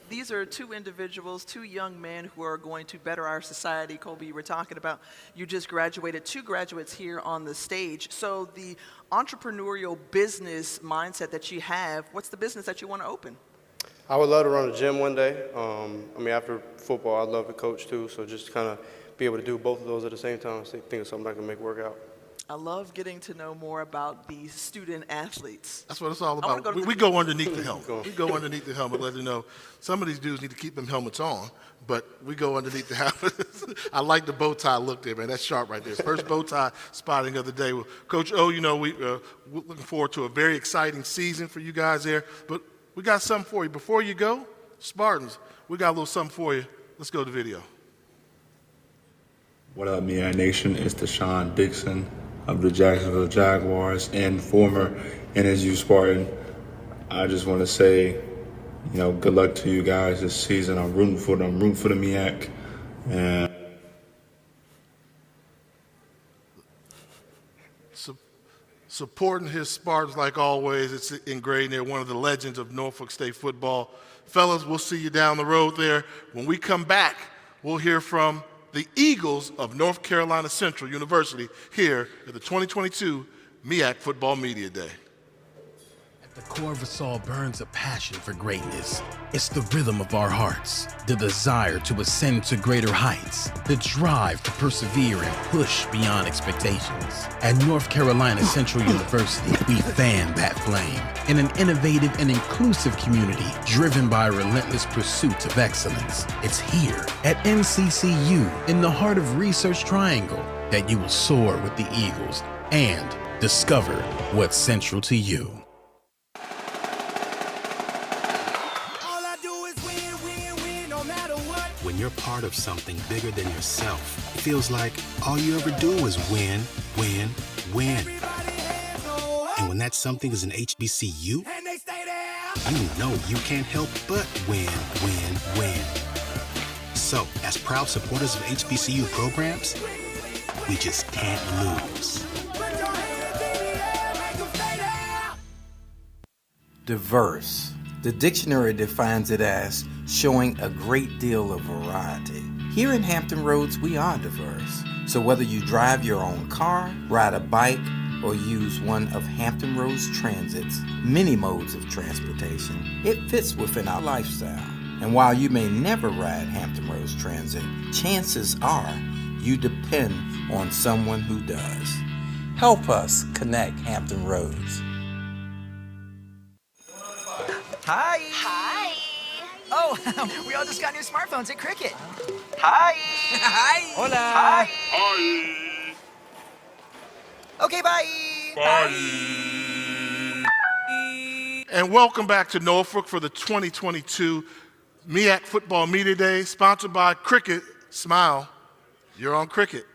These are two individuals, two young men who are going to better our society. Colby, you were talking about, you just graduated, two graduates here on the stage. So the entrepreneurial business mindset that you have, what's the business that you want to open? I would love to run a gym one day. I mean, after football, I'd love to coach too. So just kind of be able to do both of those at the same time. I think it's something I can make work out. I love getting to know more about the student athletes. That's what it's all about. We go underneath the helmet. We go underneath the helmet, let you know some of these dudes need to keep them helmets on, but we go underneath the helmet. I like the bow tie look there, man. That's sharp right there. First bow tie spotting of the day. Well, Coach O, you know, we're looking forward to a very exciting season for you guys there, but we got something for you. Before you go, Spartans, we got a little something for you. Let's go to video. What up, MEAC Nation? It's Deshaun Dixon of the Jacksonville Jaguars and former NSU Spartan. I just want to say, you know, good luck to you guys this season. I'm rooting for the MEAC. And supporting his Spartans like always. It's ingrained there, one of the legends of Norfolk State football. Fellas, we'll see you down the road there. When we come back, we'll hear from the Eagles of North Carolina Central University here at the 2022 MEAC Football Media Day. At the core of us all burns a passion for greatness. It's the rhythm of our hearts, the desire to ascend to greater heights, the drive to persevere and push beyond expectations. At North Carolina Central University, we fan that flame in an innovative and inclusive community driven by a relentless pursuit of excellence. It's here at NCCU, in the heart of Research Triangle, that you will soar with the Eagles and discover what's central to you. When you're part of something bigger than yourself, it feels like all you ever do is win, win, win. And when that something is an HBCU, you know you can't help but win, win, win. So, as proud supporters of HBCU programs, we just can't lose. Diverse. The dictionary defines it as showing a great deal of variety. Here in Hampton Roads, we are diverse. So whether you drive your own car, ride a bike, or use one of Hampton Roads Transit's many modes of transportation, it fits within our lifestyle. And while you may never ride Hampton Roads Transit, chances are you depend on someone who does. Help us connect Hampton Roads. Hi. Hi. Oh, we all just got new smartphones at Cricket. Hi. Hi. Hola. Hi. Hi. Okay, bye. And welcome back to Norfolk for the 2022 MEAC Football Media Day, sponsored by Cricket. Smile, you're on Cricket.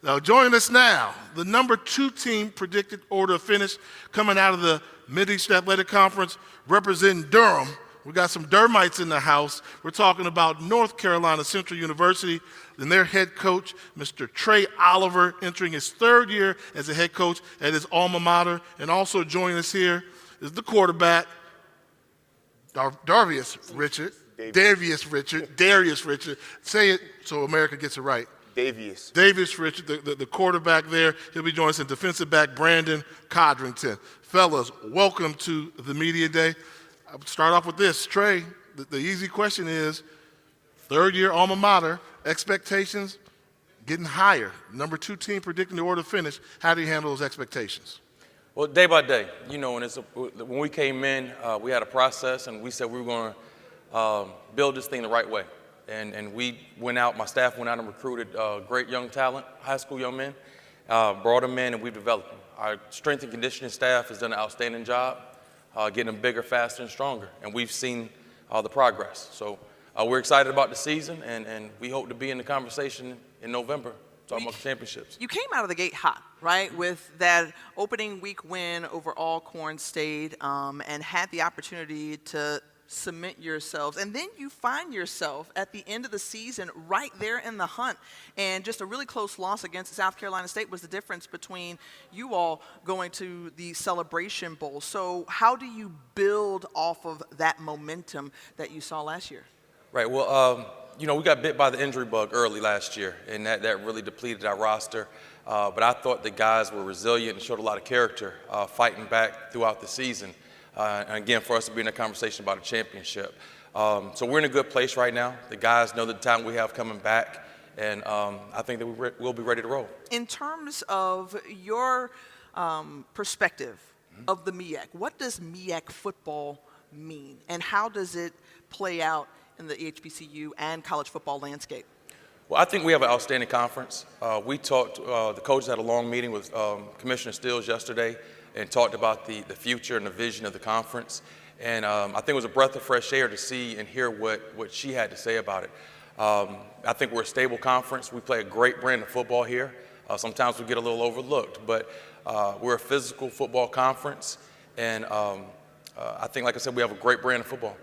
Now join us now, the number 2 team predicted order of finish coming out of the Mid-East Athletic Conference representing Durham. We got some Durhamites in the house. We're talking about North Carolina Central University and their head coach, Mr. Trey Oliver, entering his 3rd year as a head coach at his alma mater. And also joining us here is the quarterback, Darius Richard. Say it so America gets it right. Davius Richard, the quarterback there. He'll be joining us in defensive back Brandon Codrington. Fellas, welcome to the Media Day. I'll start off with this. Trey, the easy question is, 3rd year alma mater, expectations getting higher. Number 2 team predicting the order of finish. How do you handle those expectations? Well, day by day, you know, when we came in, we had a process, and we said we were going to build this thing the right way. And we went out, my staff went out and recruited great young talent, high school young men, brought them in, and we've developed them. Our strength and conditioning staff has done an outstanding job getting them bigger, faster, and stronger. And we've seen the progress. So we're excited about the season, and we hope to be in the conversation in November, talking about the championships. You came out of the gate hot, right, with that opening week win over Alcorn State, and had the opportunity to cement yourselves. And then you find yourself at the end of the season right there in the hunt. And just a really close loss against South Carolina State was the difference between you all going to the Celebration Bowl. So how do you build off of that momentum that you saw last year? Right. Well, you know, we got bit by the injury bug early last year, and that really depleted our roster. But I thought the guys were resilient and showed a lot of character fighting back throughout the season. And again, for us to be in a conversation about a championship. So we're in a good place right now. The guys know the time we have coming back, and I think that we'll be ready to roll. In terms of your perspective of the MEAC, what does MEAC football mean, and how does it play out in the HBCU and college football landscape? Well, I think we have an outstanding conference. We talked, the coaches had a long meeting with Commissioner Stills yesterday and talked about the future and the vision of the conference. And I think it was a breath of fresh air to see and hear what she had to say about it. I think we're a stable conference. We play a great brand of football here. Sometimes we get a little overlooked, but we're a physical football conference. And I think, like I said, we have a great brand of football.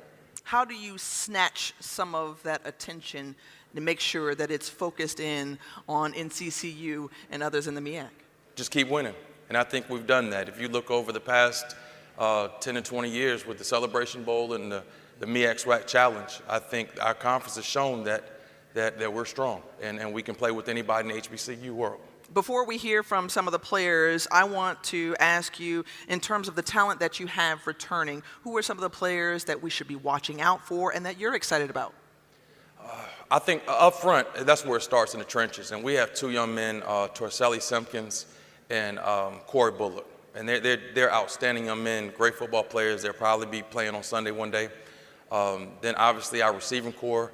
How do you snatch some of that attention to make sure that it's focused in on NCCU and others in the MEAC? Just keep winning. And I think we've done that. If you look over the past 10 to 20 years with the Celebration Bowl and the MEAC-SWAC Challenge, I think our conference has shown that we're strong and we can play with anybody in the HBCU world. Before we hear from some of the players, I want to ask you, in terms of the talent that you have returning, who are some of the players that we should be watching out for and that you're excited about? I think up front, that's where it starts in the trenches. And we have 2 young men, Torselli Simpkins and Corey Bullock. And they're outstanding young men, great football players. They'll probably be playing on Sunday one day. Then obviously our receiving core,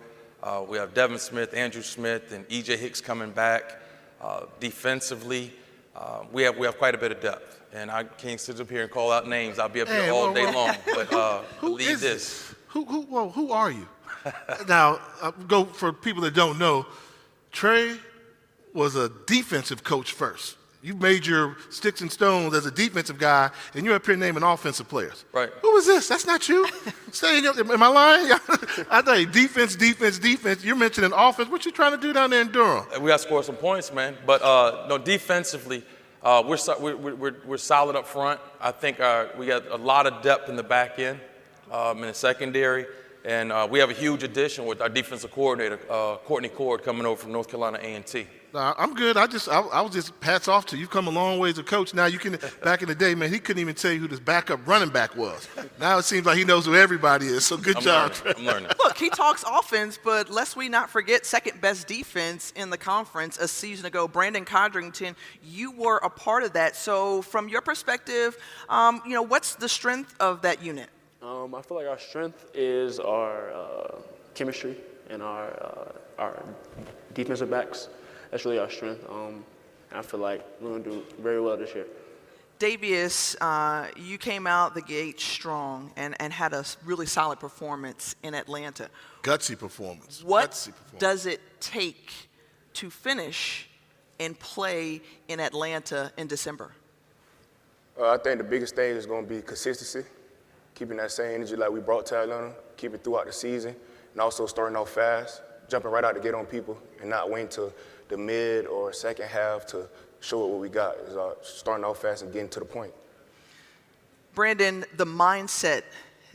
we have Devin Smith, Andrew Smith, and E.J. Hicks coming back. Defensively, we have quite a bit of depth. And I can't sit up here and call out names. I'll be up here all day long. But believe this. Who are you? Now, go for people that don't know, Trey was a defensive coach first. You made your sticks and stones as a defensive guy, and you're up here naming offensive players. Right. Who is this? That's not you. Am I lying? I tell you, defense. You're mentioning offense. What you trying to do down there in Durham? We got to score some points, man. But no, defensively, we're solid up front. I think we got a lot of depth in the back end, in the secondary. And we have a huge addition with our defensive coordinator, Courtney Cord, coming over from North Carolina A&T. I'm good. I was just hats off to you. You've come a long ways as a coach. Now you can. Back in the day, man, he couldn't even tell you who this backup running back was. Now it seems like he knows who everybody is. So good job. I'm learning. Look, he talks offense, but lest we not forget second best defense in the conference a season ago. Brandon Codrington, you were a part of that. So from your perspective, what's the strength of that unit? I feel like our strength is our chemistry and our defensive backs. That's really our strength. I feel like we're going to do very well this year. Davius, you came out the gate strong and had a really solid performance in Atlanta. Gutsy performance. What does it take to finish and play in Atlanta in December? I think the biggest thing is going to be consistency, keeping that same energy like we brought to Atlanta, keep it throughout the season, and also starting off fast, jumping right out to get on people, and not waiting till the mid or second half to show what we got. Is starting off fast and getting to the point. Brandon, the mindset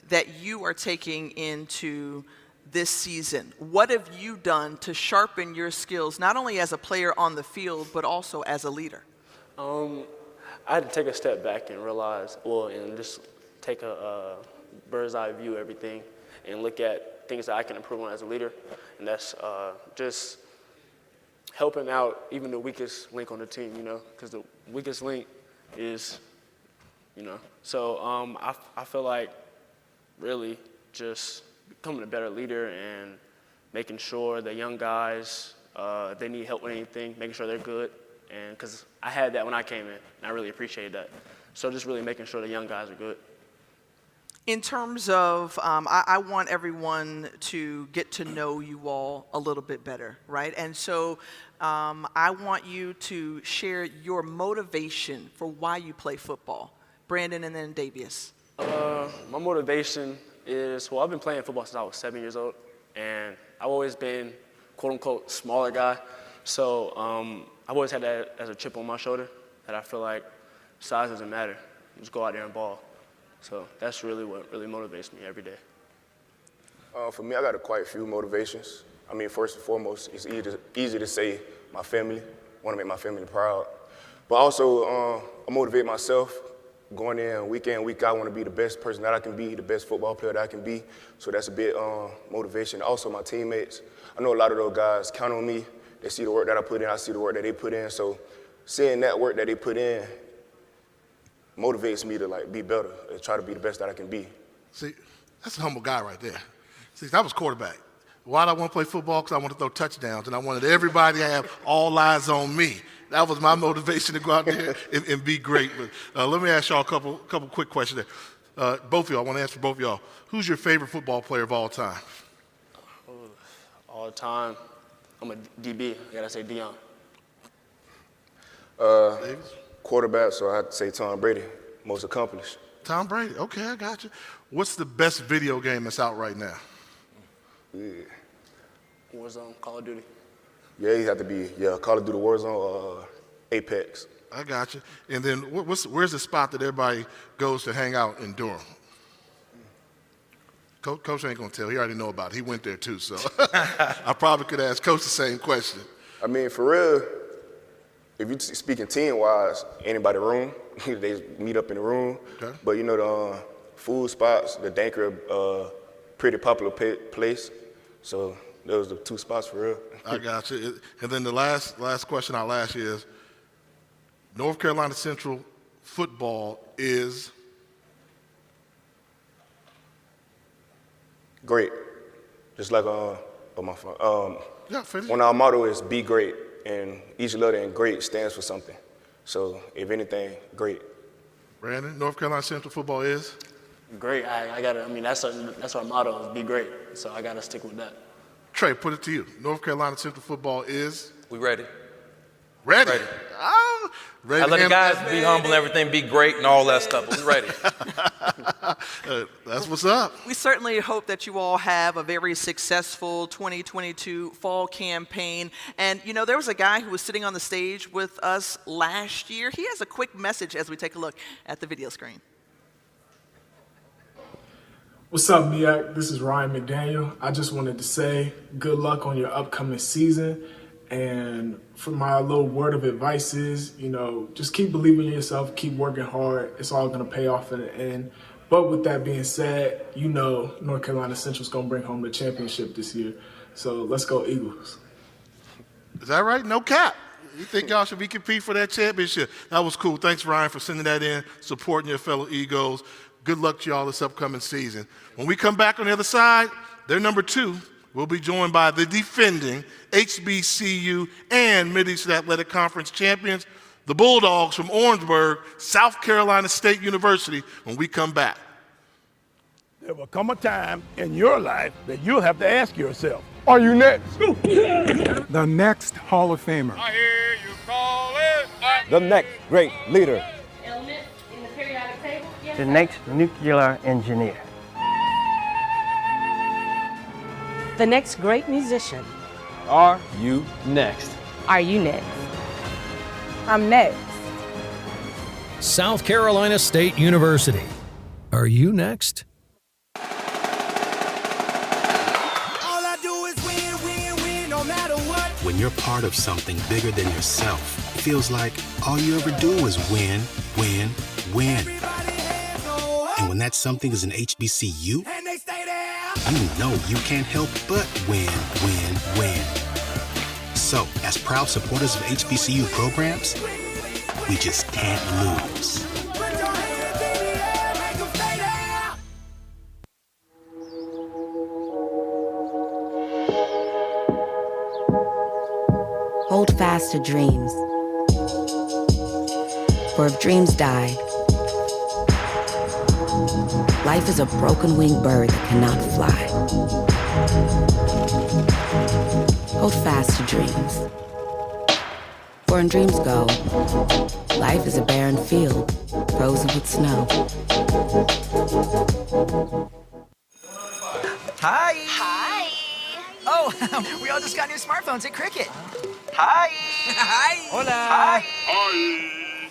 that you are taking into this season, what have you done to sharpen your skills, not only as a player on the field, but also as a leader? I had to take a step back and realize, and just take a bird's eye view of everything and look at things that I can improve on as a leader. And that's just helping out even the weakest link on the team, because the weakest link is, So I feel like really just becoming a better leader and making sure the young guys, they need help with anything, making sure they're good. And because I had that when I came in, and I really appreciated that. So just really making sure the young guys are good. In terms of, I want everyone to get to know you all a little bit better, right? And so I want you to share your motivation for why you play football. Brandon and then Davius. My motivation is, I've been playing football since I was 7 years old, and I've always been, quote-unquote, smaller guy. So I've always had that as a chip on my shoulder, that I feel like size doesn't matter. Just go out there and ball. So that's really what really motivates me every day. For me, I got quite a few motivations. I mean, first and foremost, it's easy to say my family, want to make my family proud. But also, I motivate myself, going in week week out, I want to be the best person that I can be, the best football player that I can be. So that's a big motivation. Also, my teammates, I know a lot of those guys count on me. They see the work that I put in, I see the work that they put in. So seeing that work that they put in motivates me to be better and try to be the best that I can be. See, that's a humble guy right there. See, I was quarterback. Why did I want to play football? Because I wanted to throw touchdowns, and I wanted everybody to have all eyes on me. That was my motivation to go out there and be great. But let me ask y'all a couple quick questions there. Both of y'all, I want to answer both of y'all. Who's your favorite football player of all time? All the time, I'm a DB. I gotta say Deion. Quarterback, so I have to say Tom Brady, most accomplished. Tom Brady, okay, I got you. What's the best video game that's out right now? Yeah. Warzone, Call of Duty. Yeah, you have to be, Call of Duty Warzone or Apex. I got you. And then where's the spot that everybody goes to hang out in Durham? Coach ain't going to tell. He already know about it. He went there too, so I probably could ask Coach the same question. I mean, for real, if you're speaking team-wise, anybody room, they meet up in the room. Okay. But, the food spots, the Danker, pretty popular place. So those are the two spots for real. I got you. And then the last question I'll ask you is, North Carolina Central football is? Great. Just like on my phone. Finish. When our motto is be great, and each letter in great stands for something. So if anything, great. Brandon, North Carolina Central football is? Great. I gotta. I mean, that's our motto, is be great. So I gotta stick with that. Trey, put it to you. North Carolina Central football is? We ready. Ready? Ready. I let the guys be humble and everything, be great and all that stuff, but we ready. That's what's up. We certainly hope that you all have a very successful 2022 fall campaign. And, there was a guy who was sitting on the stage with us last year. He has a quick message as we take a look at the video screen. What's up, MEAC? This is Ryan McDaniel. I just wanted to say good luck on your upcoming season. And for my little word of advice is, just keep believing in yourself, keep working hard. It's all going to pay off in the end. But with that being said, North Carolina Central's going to bring home the championship this year. So let's go Eagles. Is that right? No cap. You think y'all should be competing for that championship? That was cool. Thanks, Ryan, for sending that in, supporting your fellow Eagles. Good luck to y'all this upcoming season. When we come back on the other side, they're number 2. We'll be joined by the defending HBCU and Mideast Athletic Conference champions, the Bulldogs from Orangeburg, South Carolina State University, when we come back. There will come a time in your life that you'll have to ask yourself, are you next? The next Hall of Famer. I hear you call it. The next great leader. Elements in the periodic table. Yes, the next nuclear engineer. The next great musician. Are you next? Are you next? I'm next. South Carolina State University. Are you next? When you're part of something bigger than yourself, it feels like all you ever do is win, win, win. And when that something is an HBCU, you know you can't help but win, win, win. So, as proud supporters of HBCU programs, we just can't lose. Hold fast to dreams. For if dreams die, life is a broken-winged bird that cannot fly. Hold fast to dreams. For when dreams go, life is a barren field, frozen with snow. Hi. Hi. Oh, we all just got new smartphones at Cricket. Hi. Hi. Hola. Hi. Hi.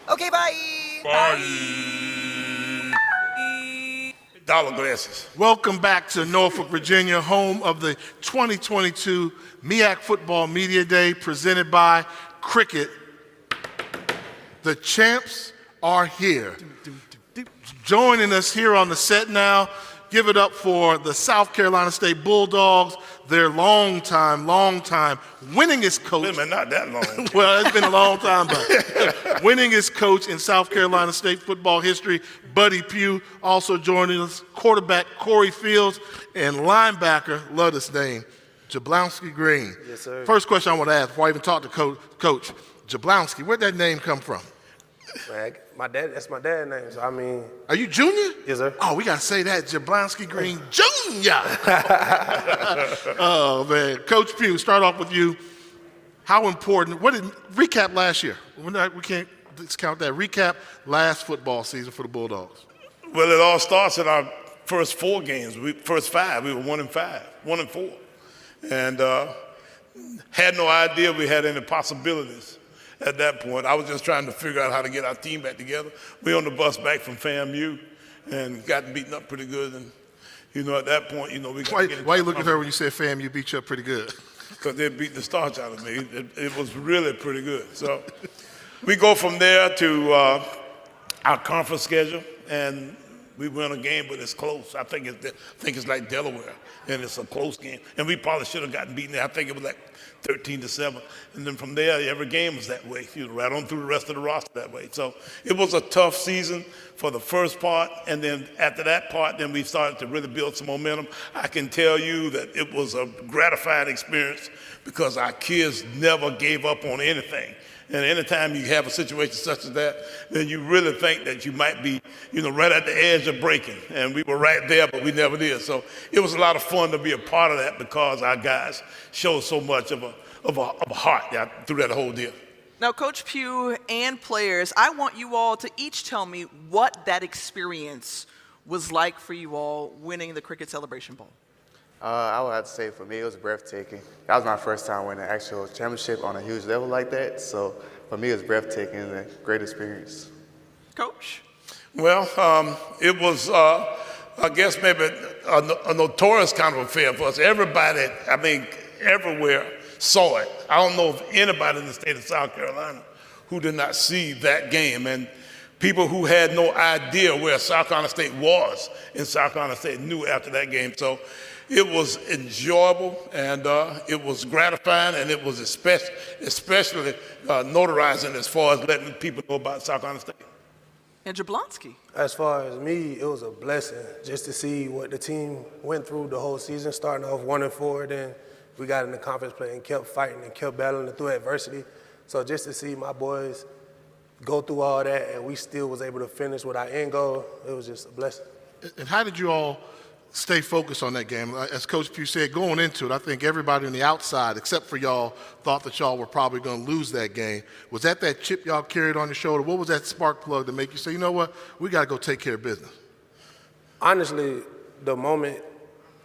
Okay, bye. Bye. Dollar glasses. Welcome back to Norfolk, Virginia, home of the 2022 MEAC Football Media Day presented by Cricket. The champs are here. Joining us here on the set now, give it up for the South Carolina State Bulldogs, their long time winningest coach. Wait a minute, not that long. Well, it's been a long time, but winningest coach in South Carolina State football history, Buddy Pugh, also joining us, quarterback Corey Fields, and linebacker, love this name, Jablonski Green. Yes, sir. First question I want to ask before I even talk to Coach, Jablonski, where'd that name come from? My dad, that's my dad's name, so I mean. Are you junior? Yes, sir. Oh, we got to say that, Jablonski Green Jr. Oh, man. Coach Pugh, start off with you. How important, recap last year. We can't discount that. Recap last football season for the Bulldogs. Well, it all starts in our first 4 games. First 5, we were 1-5, 1-4. And had no idea we had any possibilities. At that point, I was just trying to figure out how to get our team back together. We on the bus back from FAMU and got beaten up pretty good. And, at that point, we got to get Why you look at her when you said FAMU beat you up pretty good? Because they beat the starch out of me. It was really pretty good. So we go from there to our conference schedule, and we win a game, but it's close. I think it's like Delaware, and it's a close game. And we probably should have gotten beaten there. I think it was like 13-7. And then from there, every game was that way, right on through the rest of the roster that way. So it was a tough season for the first part, and then after that part, then we started to really build some momentum. I can tell you that it was a gratifying experience because our kids never gave up on anything. And anytime you have a situation such as that, then you really think that you might be, right at the edge of breaking. And we were right there, but we never did. So it was a lot of fun to be a part of that because our guys showed so much of a heart through that whole deal. Now, Coach Pugh and players, I want you all to each tell me what that experience was like for you all winning the Cricket Celebration Bowl. I would have to say for me, it was breathtaking. That was my first time winning an actual championship on a huge level like that. So for me, it was breathtaking and a great experience. Coach? Well, it was, I guess, maybe a notorious kind of affair for us. Everybody, everywhere saw it. I don't know of anybody in the state of South Carolina who did not see that game. And people who had no idea where South Carolina State was in South Carolina State knew after that game. So it was enjoyable, and it was gratifying, and it was especially notarizing as far as letting people know about South Carolina State. And Jablonski. As far as me, it was a blessing just to see what the team went through the whole season, starting off 1-4, then we got in the conference play and kept fighting and kept battling through adversity. So just to see my boys go through all that and we still was able to finish with our end goal, it was just a blessing. And how did you all stay focused on that game? As Coach Pugh said, going into it, I think everybody on the outside, except for y'all, thought that y'all were probably going to lose that game. Was that chip y'all carried on your shoulder? What was that spark plug to make you say, you know what, we got to go take care of business? Honestly, the moment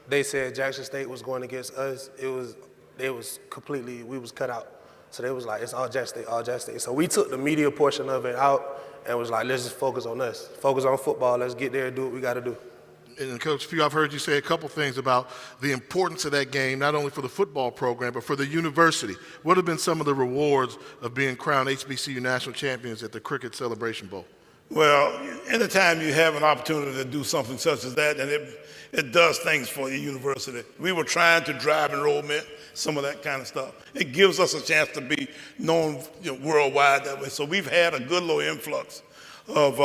they said Jackson State was going against us, it was completely, we was cut out. So they was like, it's all Jackson State, all Jackson State. So we took the media portion of it out and was like, let's just focus on us. Focus on football. Let's get there and do what we got to do. And Coach Pugh, I've heard you say a couple things about the importance of that game, not only for the football program, but for the university. What have been some of the rewards of being crowned HBCU national champions at the Cricket Celebration Bowl? Well, anytime you have an opportunity to do something such as that, and it does things for your university. We were trying to drive enrollment, some of that kind of stuff. It gives us a chance to be known worldwide that way. So we've had a good little influx of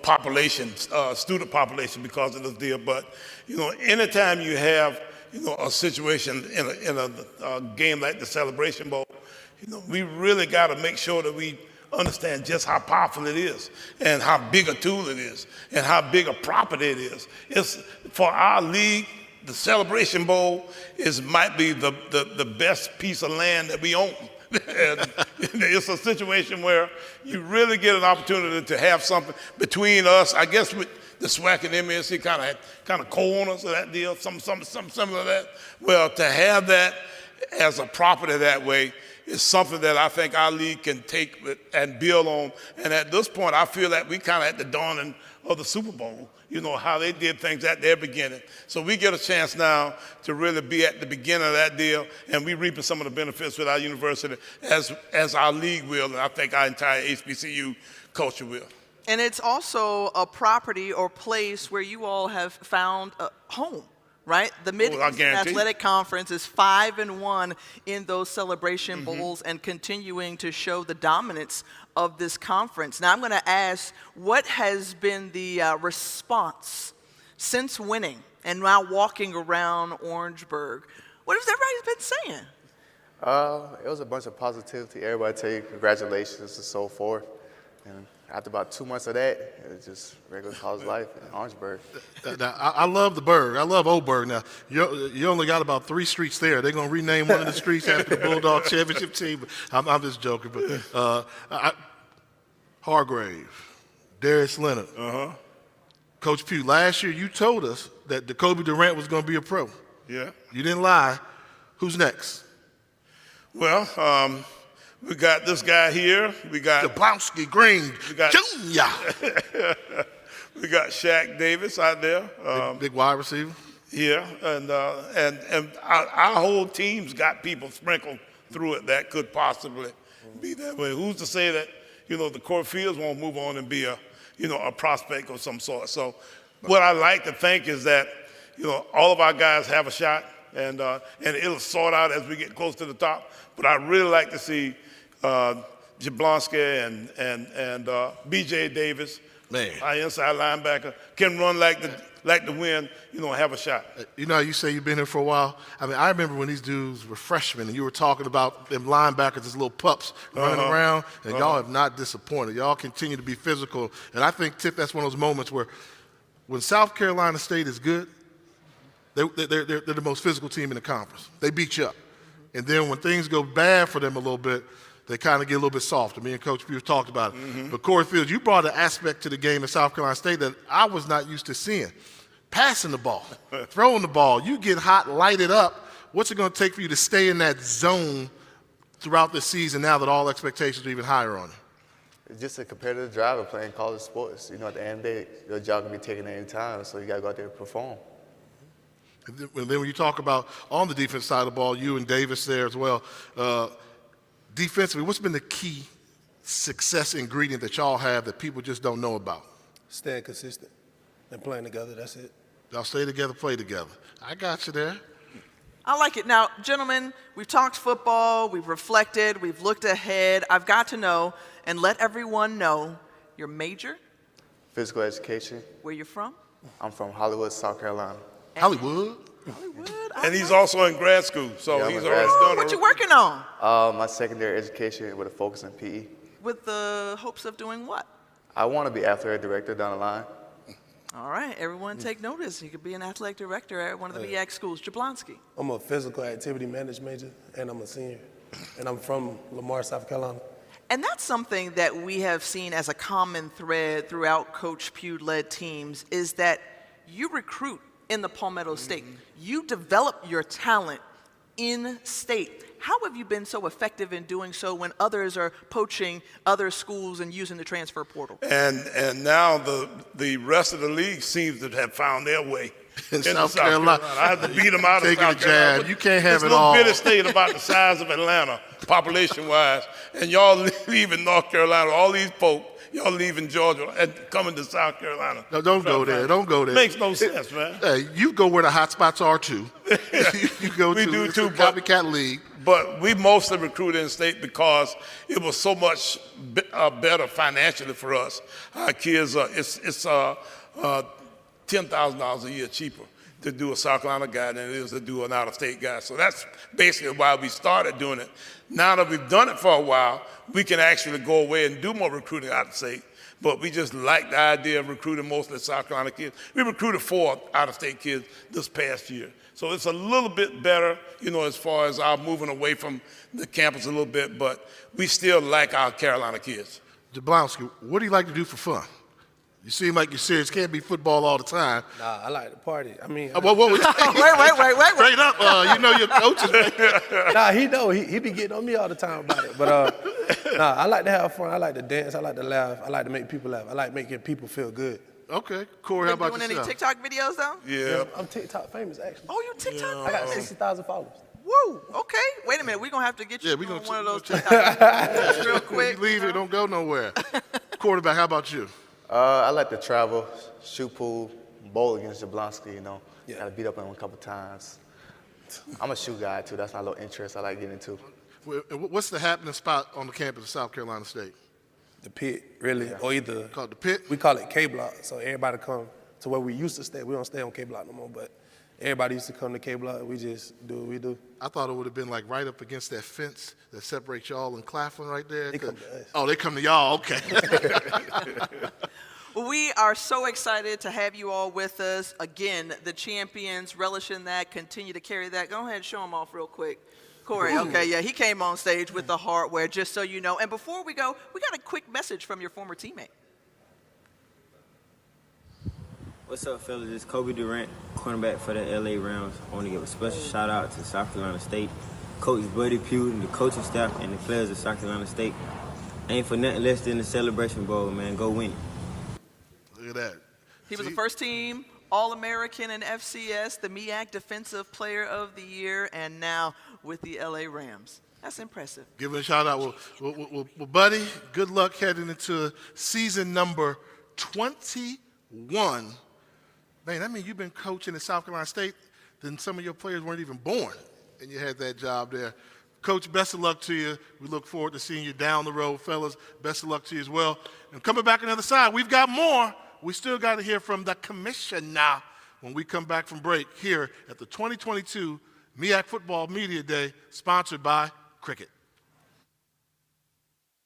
population, student population because of this deal. But, anytime you have, a situation in a game like the Celebration Bowl, we really got to make sure that we understand just how powerful it is and how big a tool it is and how big a property it is. It's for our league, the Celebration Bowl might be the best piece of land that we own. And it's a situation where you really get an opportunity to have something between us. I guess with the SWAC and MEAC kind of co-owners of that deal, some similar to that. Well, to have that as a property that way is something that I think our league can take and build on. And at this point, I feel that we kind of at the dawning of the Super Bowl, how they did things at their beginning. So we get a chance now to really be at the beginning of that deal, and we reaping some of the benefits with our university as our league will, and I think our entire HBCU culture will. And it's also a property or place where you all have found a home. Right? The Mid-East Athletic Conference is 5-1 in those celebration bowls and continuing to show the dominance of this conference. Now I'm going to ask, what has been the response since winning and now walking around Orangeburg? What has everybody been saying? It was a bunch of positivity. Everybody tell you congratulations and so forth. And after about 2 months of that, it was just regular college life in Orangeburg. Now, I love the Burg. I love Old Burg. Now, you only got about 3 streets there. They're going to rename one of the streets after the Bulldog championship team. I'm just joking. But Hargrave, Darius Leonard. Coach Pugh, last year you told us that Jacoby Durant was going to be a pro. Yeah. You didn't lie. Who's next? Well, we got this guy here. We got Jablonski Green Jr. We got Shaq Davis out there. Big wide receiver. Yeah, and our whole team's got people sprinkled through it that could possibly be that way. Who's to say that the Court Fields won't move on and be a prospect of some sort? So, what I like to think is that all of our guys have a shot, and it'll sort out as we get close to the top. But I really like to see Jablonski and B.J. Davis, our inside linebacker, can run like the wind, have a shot. How you say you've been here for a while? I mean, I remember when these dudes were freshmen and you were talking about them linebackers as little pups running around, and y'all have not disappointed. Y'all continue to be physical. And I think, Tip, that's one of those moments where when South Carolina State is good, they're the most physical team in the conference. They beat you up. And then when things go bad for them a little bit, they kind of get a little bit softer. Me and Coach Pugh talked about it. But Corey Fields, you brought an aspect to the game in South Carolina State that I was not used to seeing. Passing the ball, throwing the ball. You get hot, light it up. What's it going to take for you to stay in that zone throughout the season now that all expectations are even higher on you? It's just a competitive drive of playing college sports. At the end of the day, your job can be taken at any time, so you got to go out there and perform. And then when you talk about on the defense side of the ball, you and Davis there as well, defensively, what's been the key success ingredient that y'all have that people just don't know about? Staying consistent and playing together, that's it. Y'all stay together, play together. I got you there. I like it. Now, gentlemen, we've talked football, we've reflected, we've looked ahead. I've got to know and let everyone know Your major? Physical education. Where you from? I'm from Hollywood, South Carolina. Hollywood? And he's also in grad school, so Yeah, I'm he's in grad already school. done What you working on? My secondary education with a focus in PE. With the hopes of doing what? I want to be athletic director down the line. All right, everyone take notice. You could be an athletic director at one of the MEAC schools. Jablonski. I'm a physical activity management major, and I'm a senior. And I'm from Lamar, South Carolina. And that's something that we have seen as a common thread throughout Coach Pugh-led teams is that you recruit in the Palmetto State. You develop your talent in state. How have you been so effective in doing so when others are poaching other schools and using the transfer portal? And now the rest of the league seems to have found their way in South Carolina. I have to beat them out of Taking South a Carolina. jab. You can't have This it all. little bitty state about the size of Atlanta, population-wise, and y'all leaving North Carolina, all these folk, y'all leaving Georgia and coming to South Carolina. No, don't go there. Don't go there. Makes no sense, man. Hey, you go where the hot spots are too. You go We to do it's too, a copycat league. But we mostly recruited in state because it was so much better financially for us. Our kids, it's $10,000 a year cheaper to do a South Carolina guy than it is to do an out-of-state guy. So that's basically why we started doing it. Now that we've done it for a while, we can actually go away and do more recruiting out of state. But we just like the idea of recruiting mostly South Carolina kids. We recruited 4 out-of-state kids this past year. So it's a little bit better, as far as our moving away from the campus a little bit, but we still like our Carolina kids. Jablonski, what do you like to do for fun? You seem like you're serious. Can't be football all the time. Nah, I like to party. I mean, wait. Straight up, your coaches. Nah, he know. He be getting on me all the time about it. But nah, I like to have fun. I like to dance. I like to laugh. I like to make people laugh. I like making people feel good. Okay, Corey, how about doing yourself? any TikTok videos though? Yeah. I'm TikTok famous actually. Oh, you TikTok I got famous? 60,000 followers. Woo. Okay. Wait a minute. We're gonna have to get you we on gonna one of those TikTok videos real quick. You leave it, don't go nowhere. Quarterback, how about you? I like to travel, shoot pool, bowl against Jablonski, Yeah. Got to beat up on him a couple times. I'm a shoe guy, too. That's my little interest I like getting into. What's the happening spot on the campus of South Carolina State? The pit, really, or either Called the pit? we call it K Block. So everybody come to where we used to stay. We don't stay on K Block no more, but everybody used to come to K Block. We just do what we do. I thought it would have been like right up against that fence that separates y'all and Claflin right there. They come to us. Oh, they come to y'all, okay. We are so excited to have you all with us. Again, the champions, relish in that, continue to carry that. Go ahead and show them off real quick. Corey, okay, yeah, he came on stage with the hardware, just so you know. And before we go, we got a quick message from your former teammate. What's up, fellas? It's Kobe Durant, cornerback for the LA Rams. I want to give a special shout out to South Carolina State, Coach Buddy Pugh, and the coaching staff and the players of South Carolina State. Ain't for nothing less than the Celebration Bowl, man. Go win it. Look at that. He was a first-team All-American in FCS, the MEAC Defensive Player of the Year, and now with the LA Rams. That's impressive. Give it a shout out. Well, buddy, good luck heading into season number 21. Man, that means you've been coaching at South Carolina State, then some of your players weren't even born, and you had that job there. Coach, best of luck to you. We look forward to seeing you down the road, fellas. Best of luck to you as well. And coming back on the other side, we've got more. We still got to hear from the commissioner when we come back from break here at the 2022 MEAC Football Media Day, sponsored by Cricket.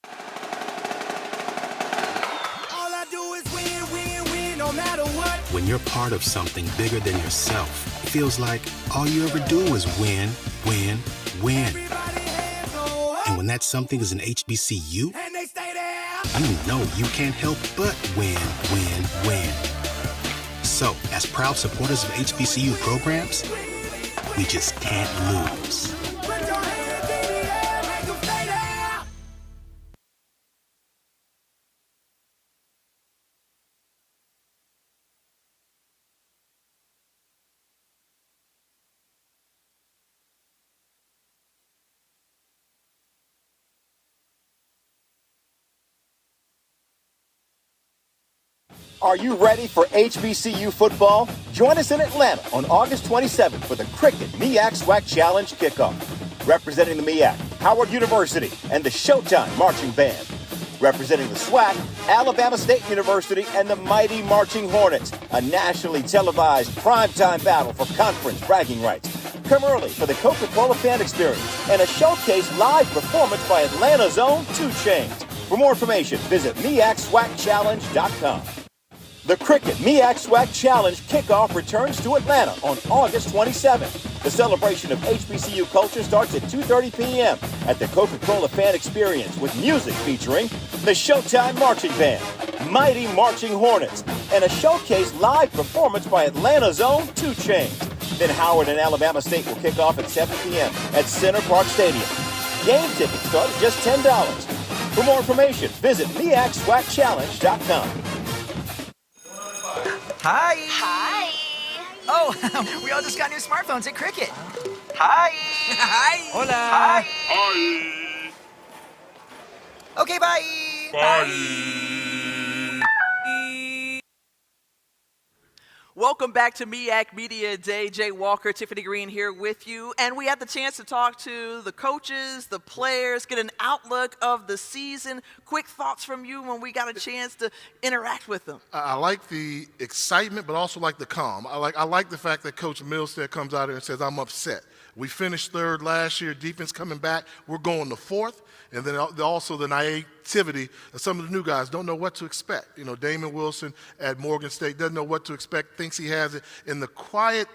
All I do is win, win, win, no matter what. When you're part of something bigger than yourself, it feels like all you ever do is win, win, win. And when that something is an HBCU, you can't help but win, win, win. So, as proud supporters of HBCU programs, we just can't lose. Are you ready for HBCU football? Join us in Atlanta on August 27th for the Cricket MEAC-SWAC Challenge Kickoff. Representing the MEAC, Howard University, and the Showtime Marching Band. Representing the SWAC, Alabama State University and the mighty Marching Hornets, a nationally televised primetime battle for conference bragging rights. Come early for the Coca-Cola fan experience and a showcase live performance by Atlanta's own 2 Chainz. For more information, visit MEAC-SWACchallenge.com. The Cricket MEAC-SWAC Challenge kickoff returns to Atlanta on August 27th. The celebration of HBCU culture starts at 2:30 p.m. at the Coca-Cola Fan Experience with music featuring the Showtime Marching Band, Mighty Marching Hornets, and a showcase live performance by Atlanta's own 2 Chainz. Then Howard and Alabama State will kick off at 7 p.m. at Center Parc Stadium. Game tickets start at just $10. For more information, visit MEAC-SWACchallenge.com. Hi. Hi. Oh, we all just got new smartphones at Cricket. Hi. Hi. Hola. Hi. Hi. Okay, bye. Welcome back to MEAC Media Day. Jay Walker, Tiffany Green here with you. And we had the chance to talk to the coaches, the players, get an outlook of the season. Quick thoughts from you when we got a chance to interact with them. I like the excitement, but also like the calm. I like the fact that Coach Milstead comes out here and says, I'm upset. We finished 3rd last year, defense coming back. We're going to 4th. And then also the naivety of some of the new guys don't know what to expect. You know, Damon Wilson at Morgan State doesn't know what to expect, thinks he has it in the quiet,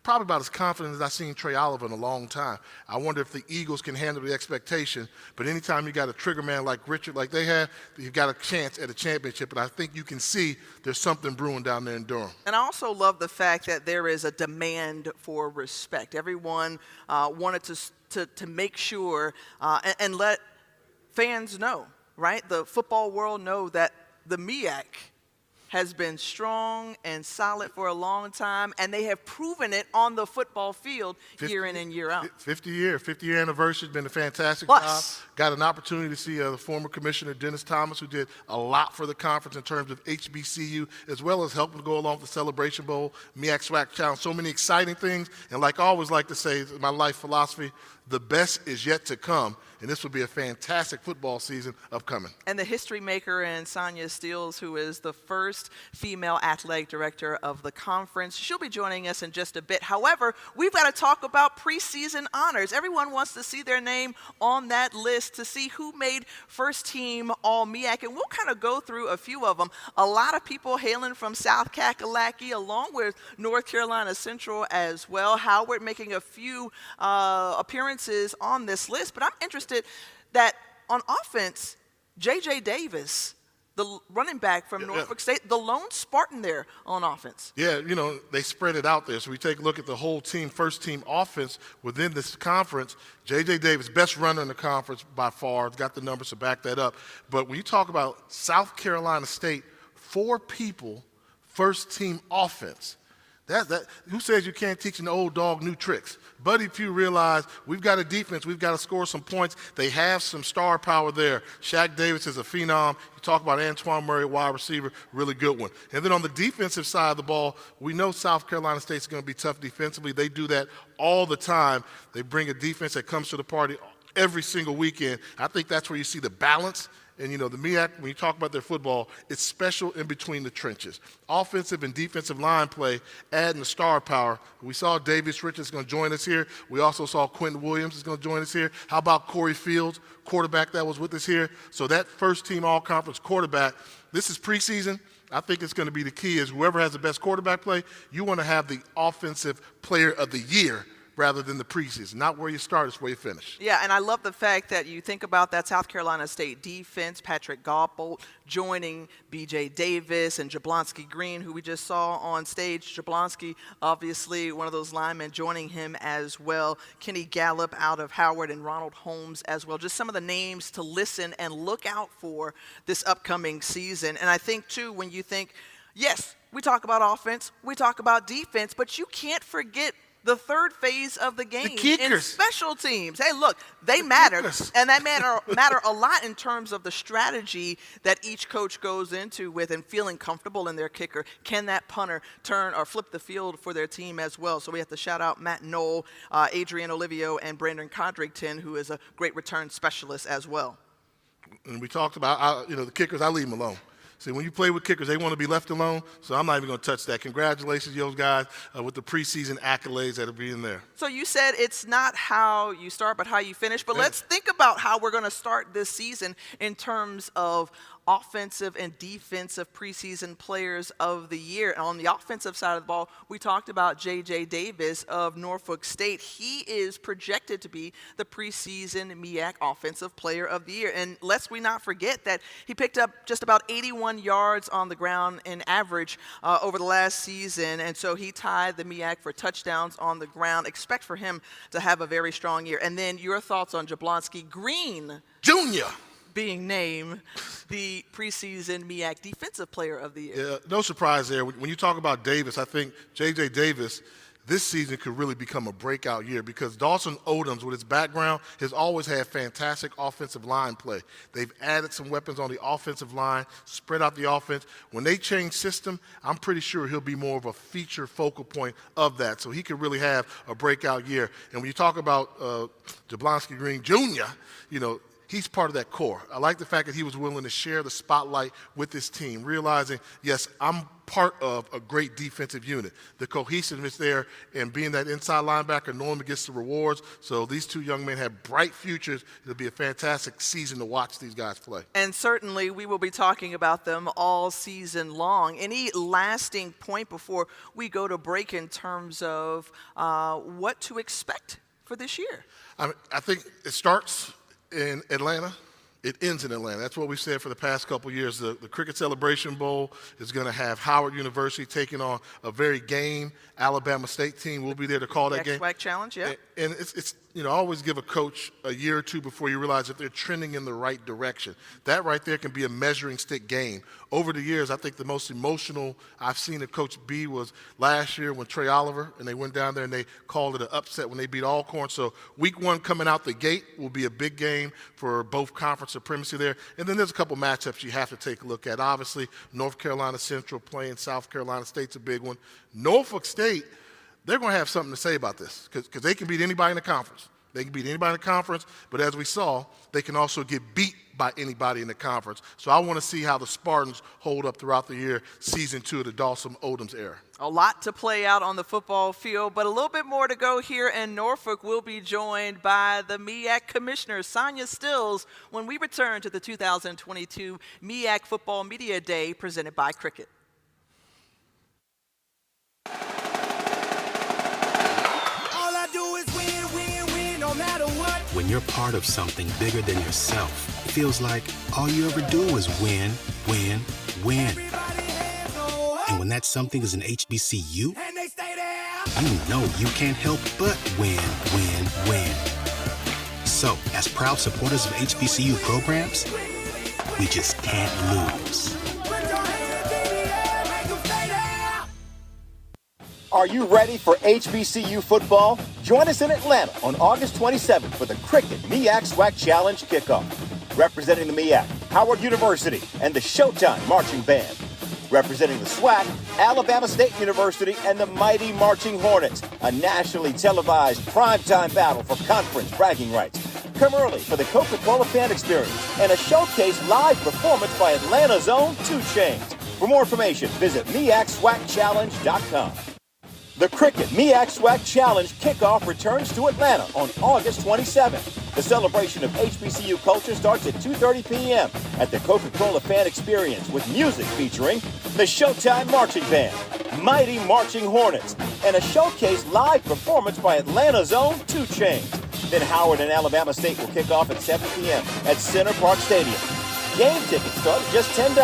probably about as confident as I've seen Trey Oliver in a long time. I wonder if the Eagles can handle the expectation. But anytime you got a trigger man like Richard, like they have, you've got a chance at a championship. And I think you can see there's something brewing down there in Durham. And I also love the fact that there is a demand for respect. Everyone wanted to make sure and let fans know, right? The football world know that the MEAC has been strong and solid for a long time, and they have proven it on the football field year in and year out. 50-year anniversary has been a fantastic job. Got an opportunity to see the former commissioner, Dennis Thomas, who did a lot for the conference in terms of HBCU, as well as helping to go along with the Celebration Bowl, MEAC-SWAC Challenge. So many exciting things. And like I always like to say, my life philosophy, the best is yet to come. And this will be a fantastic football season upcoming. And the history maker in Sonia Steele, who is the first female athletic director of the conference. She'll be joining us in just a bit. However, we've got to talk about preseason honors. Everyone wants to see their name on that list to see who made first team All-MEAC. And we'll kind of go through a few of them. A lot of people hailing from South Kakalaki, along with North Carolina Central as well. Howard making a few appearances on this list. But I'm interested that on offense, J.J. Davis, the running back from Norfolk State, the lone Spartan there on offense. Yeah, you know, they spread it out there. So we take a look at the whole team, first team offense within this conference. J.J. Davis, best runner in the conference by far, got the numbers to back that up. But when you talk about South Carolina State, 4 people, first team offense. Who says you can't teach an old dog new tricks? Buddy Pugh realized we've got a defense, we've got to score some points. They have some star power there. Shaq Davis is a phenom. You talk about Antoine Murray, wide receiver, really good one. And then on the defensive side of the ball, we know South Carolina State's going to be tough defensively. They do that all the time. They bring a defense that comes to the party every single weekend. I think that's where you see the balance. And, you know, the MEAC, when you talk about their football, it's special in between the trenches. Offensive and defensive line play, adding the star power. We saw Davis Richards going to join us here. We also saw Quentin Williams is going to join us here. How about Corey Fields, quarterback that was with us here? So that first-team all-conference quarterback, this is preseason. I think it's going to be the key is whoever has the best quarterback play, you want to have the offensive player of the year rather than the preseason. Not where you start, it's where you finish. Yeah, and I love the fact that you think about that South Carolina State defense, Patrick Goppold joining B.J. Davis and Jablonski Green, who we just saw on stage. Jablonski, obviously one of those linemen, joining him as well. Kenny Gallup out of Howard and Ronald Holmes as well. Just some of the names to listen and look out for this upcoming season. And I think, too, when you think, yes, we talk about offense, we talk about defense, but you can't forget the third phase of the game in special teams. Hey, look, they matter, and that matter a lot in terms of the strategy that each coach goes into with and feeling comfortable in their kicker. Can that punter turn or flip the field for their team as well? So we have to shout out Matt Knoll, Adrian Olivio, and Brandon Codrington, who is a great return specialist as well. And we talked about, the kickers, I leave them alone. See, when you play with kickers, they want to be left alone, so I'm not even going to touch that. Congratulations, those guys, with the preseason accolades that are being there. So you said it's not how you start, but how you finish. But let's think about how we're going to start this season in terms of offensive and defensive preseason players of the year. And on the offensive side of the ball, we talked about J.J. Davis of Norfolk State. He is projected to be the preseason MEAC Offensive Player of the Year. And lest we not forget that he picked up just about 81 yards on the ground in average over the last season. And so he tied the MEAC for touchdowns on the ground. Expect for him to have a very strong year. And then your thoughts on Jablonski Green Jr. being named the preseason MEAC Defensive Player of the Year. Yeah, no surprise there. When you talk about Davis, I think J.J. Davis this season could really become a breakout year because Dawson Odoms, with his background, has always had fantastic offensive line play. They've added some weapons on the offensive line, spread out the offense. When they change system, I'm pretty sure he'll be more of a feature focal point of that. So he could really have a breakout year. And when you talk about Jablonski Green Jr., he's part of that core. I like the fact that he was willing to share the spotlight with this team, realizing, yes, I'm part of a great defensive unit. The cohesiveness there and being that inside linebacker normally gets the rewards. So these two young men have bright futures. It'll be a fantastic season to watch these guys play. And certainly we will be talking about them all season long. Any lasting point before we go to break in terms of what to expect for this year? I think it starts in Atlanta, it ends in Atlanta. That's what we've said for the past couple of years. The Cricket Celebration Bowl is going to have Howard University taking on a very game Alabama State team. We'll be there to call that game. MEAC-SWAC challenge, yeah. And it's I always give a coach a year or two before you realize if they're trending in the right direction. That right there can be a measuring stick game. Over the years, I think the most emotional I've seen a coach be was last year when Trey Oliver, and they went down there and they called it an upset when they beat Alcorn. So week one coming out the gate will be a big game for both conference supremacy there. And then there's a couple matchups you have to take a look at. Obviously, North Carolina Central playing South Carolina State's a big one. Norfolk State, they're going to have something to say about this because they can beat anybody in the conference. They can beat anybody in the conference, but as we saw, they can also get beat by anybody in the conference. So I want to see how the Spartans hold up throughout the year, season 2 of the Dawson Odoms era. A lot to play out on the football field, but a little bit more to go here in Norfolk. We'll be joined by the MEAC Commissioner, Sonia Stills, when we return to the 2022 MEAC Football Media Day presented by Cricket. When you're part of something bigger than yourself, it feels like all you ever do is win, win, win. And when that something is an HBCU, you know you can't help but win, win, win. So, as proud supporters of HBCU programs, we just can't lose. Are you ready for HBCU football? Join us in Atlanta on August 27th for the Cricket MEAC-SWAC Challenge Kickoff. Representing the MEAC, Howard University, and the Showtime Marching Band. Representing the SWAC, Alabama State University and the mighty Marching Hornets, a nationally televised primetime battle for conference bragging rights. Come early for the Coca-Cola fan experience and a showcase live performance by Atlanta's own 2 Chainz. For more information, visit MEAC-SWACChallenge.com. The Cricket MEAC-SWAC Challenge Kickoff returns to Atlanta on August 27th. The celebration of HBCU culture starts at 2:30 p.m. at the Coca-Cola Fan Experience with music featuring the Showtime Marching Band, Mighty Marching Hornets, and a showcase live performance by Atlanta's own 2 Chainz. Then Howard and Alabama State will kick off at 7 p.m. at Center Park Stadium. Game tickets start at just $10.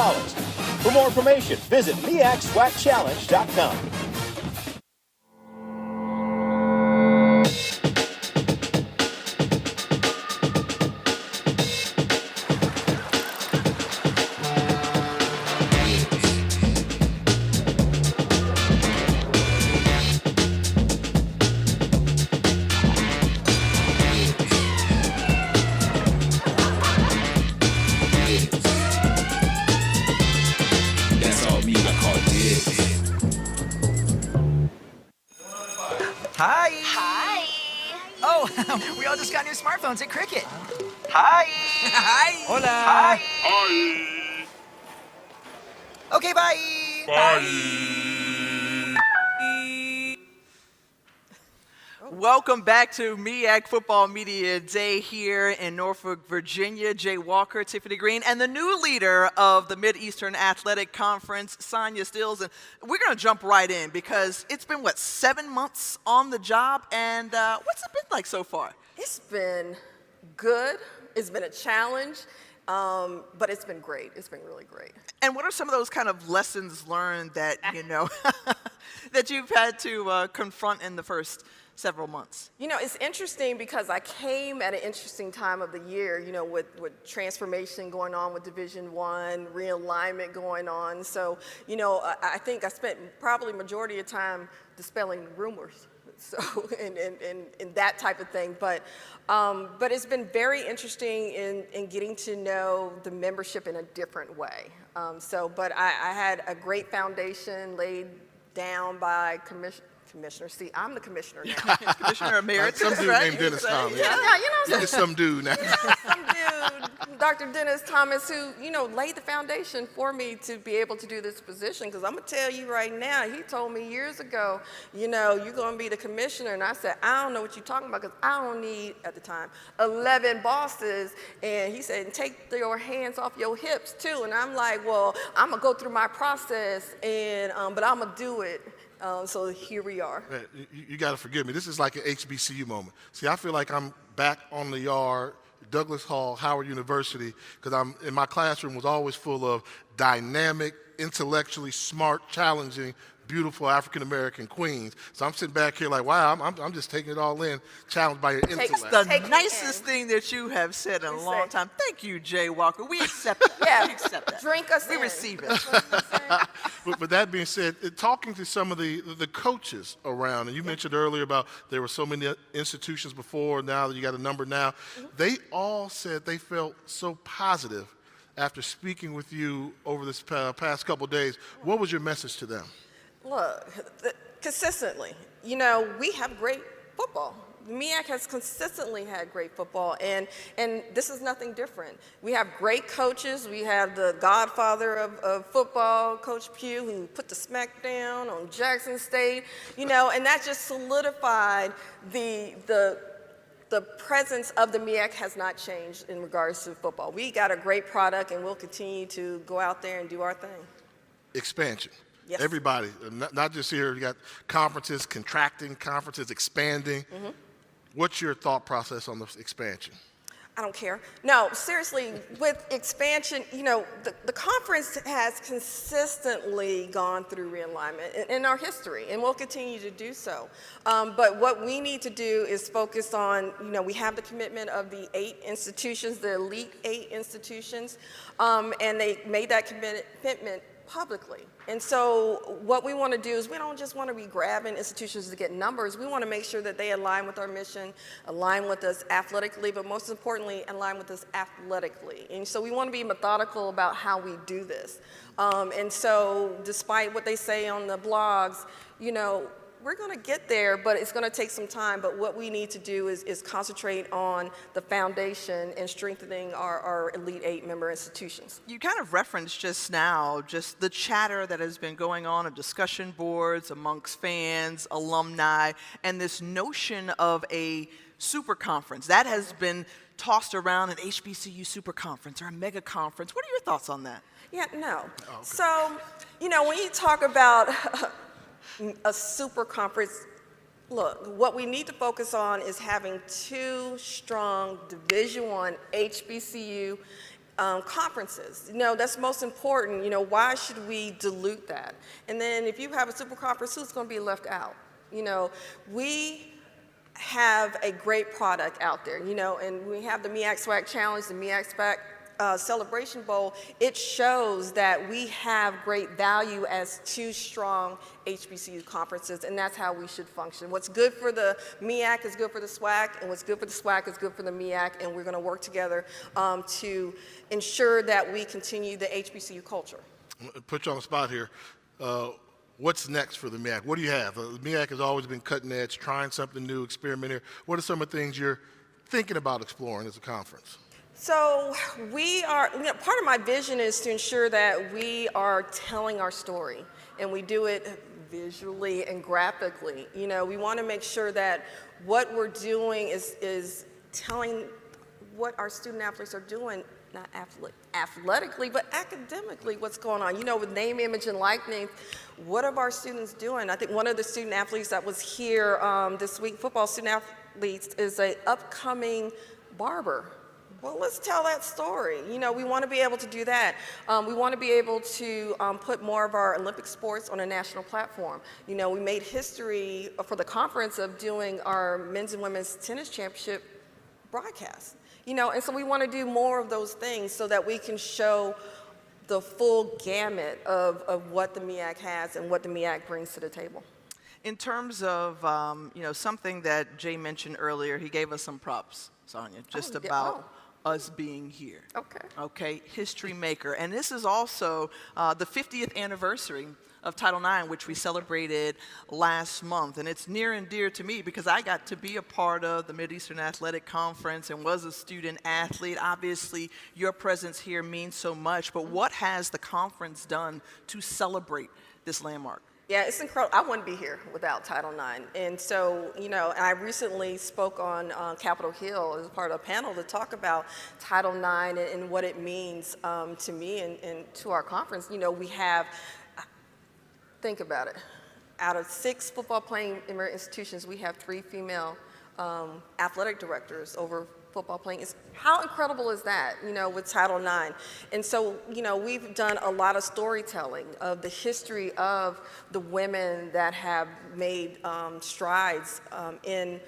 For more information, visit MEAC-SWACChallenge.com. Hi. Hi. Oh, we all just got new smartphones at Cricket. Hi. Hi. Hola. Hi. Hi. Okay, bye. Welcome back to MEAC Football Media Day here in Norfolk, Virginia. Jay Walker, Tiffany Green, and the new leader of the Mid-Eastern Athletic Conference, Sonia Stills. And we're going to jump right in because it's been, 7 months on the job? And what's it been like so far? It's been good. It's been a challenge, but it's been great. It's been really great. And what are some of those kind of lessons learned that, that you've had to confront in the first several months? It's interesting because I came at an interesting time of the year, with transformation going on with Division I, realignment going on. So, I think I spent probably majority of time dispelling rumors. So, and that type of thing. But it's been very interesting in getting to know the membership in a different way. But I had a great foundation laid down by Commissioner. See, I'm the commissioner now. Commissioner Emeritus, some dude named Dennis Thomas. Just some dude now. Some dude, Dr. Dennis Thomas, who, laid the foundation for me to be able to do this position. Because I'm going to tell you right now, he told me years ago, you're going to be the commissioner. And I said, I don't know what you're talking about because I don't need, at the time, 11 bosses. And he said, take your hands off your hips, too. And I'm like, well, I'm going to go through my process, and but I'm going to do it. So here we are. You got to forgive me. This is like an HBCU moment. See, I feel like I'm back on the yard, Douglas Hall, Howard University, because my classroom was always full of dynamic, intellectually smart, challenging, beautiful African-American queens. So I'm sitting back here like, wow, I'm just taking it all in, challenged by your intellect. The nicest thing that you have said in a long time. Thank you, Jay Walker. We accept that. Yeah, we accept that. Drink us We in. receive it. But that being said, talking to some of the coaches around, and you mentioned earlier about there were so many institutions before, now that you got a number now, they all said they felt so positive after speaking with you over this past couple of days. What was your message to them? Look, consistently, we have great football. MEAC has consistently had great football, and this is nothing different. We have great coaches. We have the godfather of football, Coach Pugh, who put the smack down on Jackson State, and that just solidified the presence of the MEAC has not changed in regards to football. We got a great product, and we'll continue to go out there and do our thing. Expansion. Yes. Everybody, not just here, you got conferences contracting, conferences expanding. Mm-hmm. What's your thought process on the expansion? I don't care. No, seriously, with expansion, the conference has consistently gone through realignment in our history, and we'll continue to do so. But what we need to do is focus on, we have the commitment of the 8 institutions, the elite 8 institutions, and they made that commitment publicly. And so what we want to do is we don't just want to be grabbing institutions to get numbers. We want to make sure that they align with our mission, align with us athletically, but most importantly, align with us athletically. And so we want to be methodical about how we do this. And so despite what they say on the blogs, we're going to get there, but it's going to take some time. But what we need to do is concentrate on the foundation and strengthening our Elite 8 member institutions. You kind of referenced just now just the chatter that has been going on of discussion boards amongst fans, alumni, and this notion of a super conference. That has been tossed around, an HBCU super conference or a mega conference. What are your thoughts on that? Yeah, no. Oh, okay. So, when you talk about a super conference, look, what we need to focus on is having 2 strong Division I HBCU conferences. That's most important. Why should we dilute that? And then if you have a super conference, who's going to be left out? We have a great product out there, and we have the MEAC-SWAC Challenge, the MEAC-SWAC Celebration Bowl. It shows that we have great value as 2 strong HBCU conferences, and that's how we should function. What's good for the MEAC is good for the SWAC, and what's good for the SWAC is good for the MEAC, and we're going to work together to ensure that we continue the HBCU culture. Put you on the spot here. What's next for the MEAC? What do you have? The MEAC has always been cutting edge, trying something new, experimenting. What are some of the things you're thinking about exploring as a conference? So we are, part of my vision is to ensure that we are telling our story, and we do it visually and graphically. We want to make sure that what we're doing is telling what our student athletes are doing, not athletically, but academically, what's going on. With name, image, and likeness, what are our students doing? I think one of the student athletes that was here this week, football student athletes, is an upcoming barber. Well, let's tell that story. We want to be able to do that. We want to be able to put more of our Olympic sports on a national platform. We made history for the conference of doing our men's and women's tennis championship broadcast. And so we want to do more of those things so that we can show the full gamut of what the MEAC has and what the MEAC brings to the table. In terms of, something that Jay mentioned earlier, he gave us some props, Sonia, just about us being here. Okay, history maker. And this is also the 50th anniversary of Title IX, which we celebrated last month. And it's near and dear to me because I got to be a part of the Mideastern Athletic Conference and was a student athlete. Obviously, your presence here means so much, but what has the conference done to celebrate this landmark? Yeah, it's incredible. I wouldn't be here without Title IX. And so, I recently spoke on Capitol Hill as part of a panel to talk about Title IX and what it means to me and to our conference. We have, think about it, out of 6 football playing institutions, we have 3 female athletic directors over football playing. How incredible is that, with Title IX? And so, we've done a lot of storytelling of the history of the women that have made strides in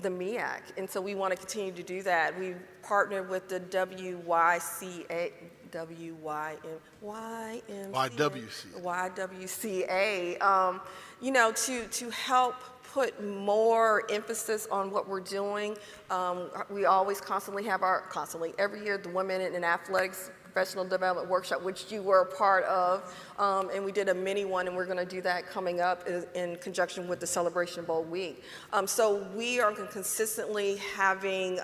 the MEAC. And so we want to continue to do that. We've partnered with the YWCA, to help put more emphasis on what we're doing. We always every year, the Women in Athletics Professional Development Workshop, which you were a part of, and we did a mini one, and we're going to do that coming up in conjunction with the Celebration Bowl week. So we are consistently having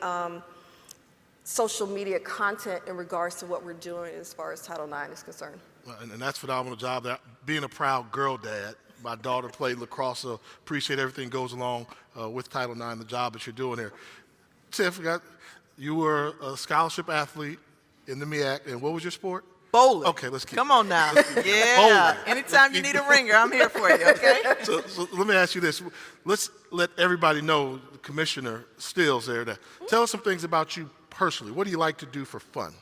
social media content in regards to what we're doing as far as Title IX is concerned. And that's a phenomenal job. Being a proud girl dad, my daughter played lacrosse, so appreciate everything goes along with Title IX, the job that you're doing here. Tiff, you were a scholarship athlete in the MEAC, and what was your sport? Bowling. Okay, let's keep. Come on now. Yeah. Bowling. Anytime you need a ringer, I'm here for you, okay? So let me ask you this. Let's let everybody know, Commissioner Stills there, tell us some things about you personally. What do you like to do for fun?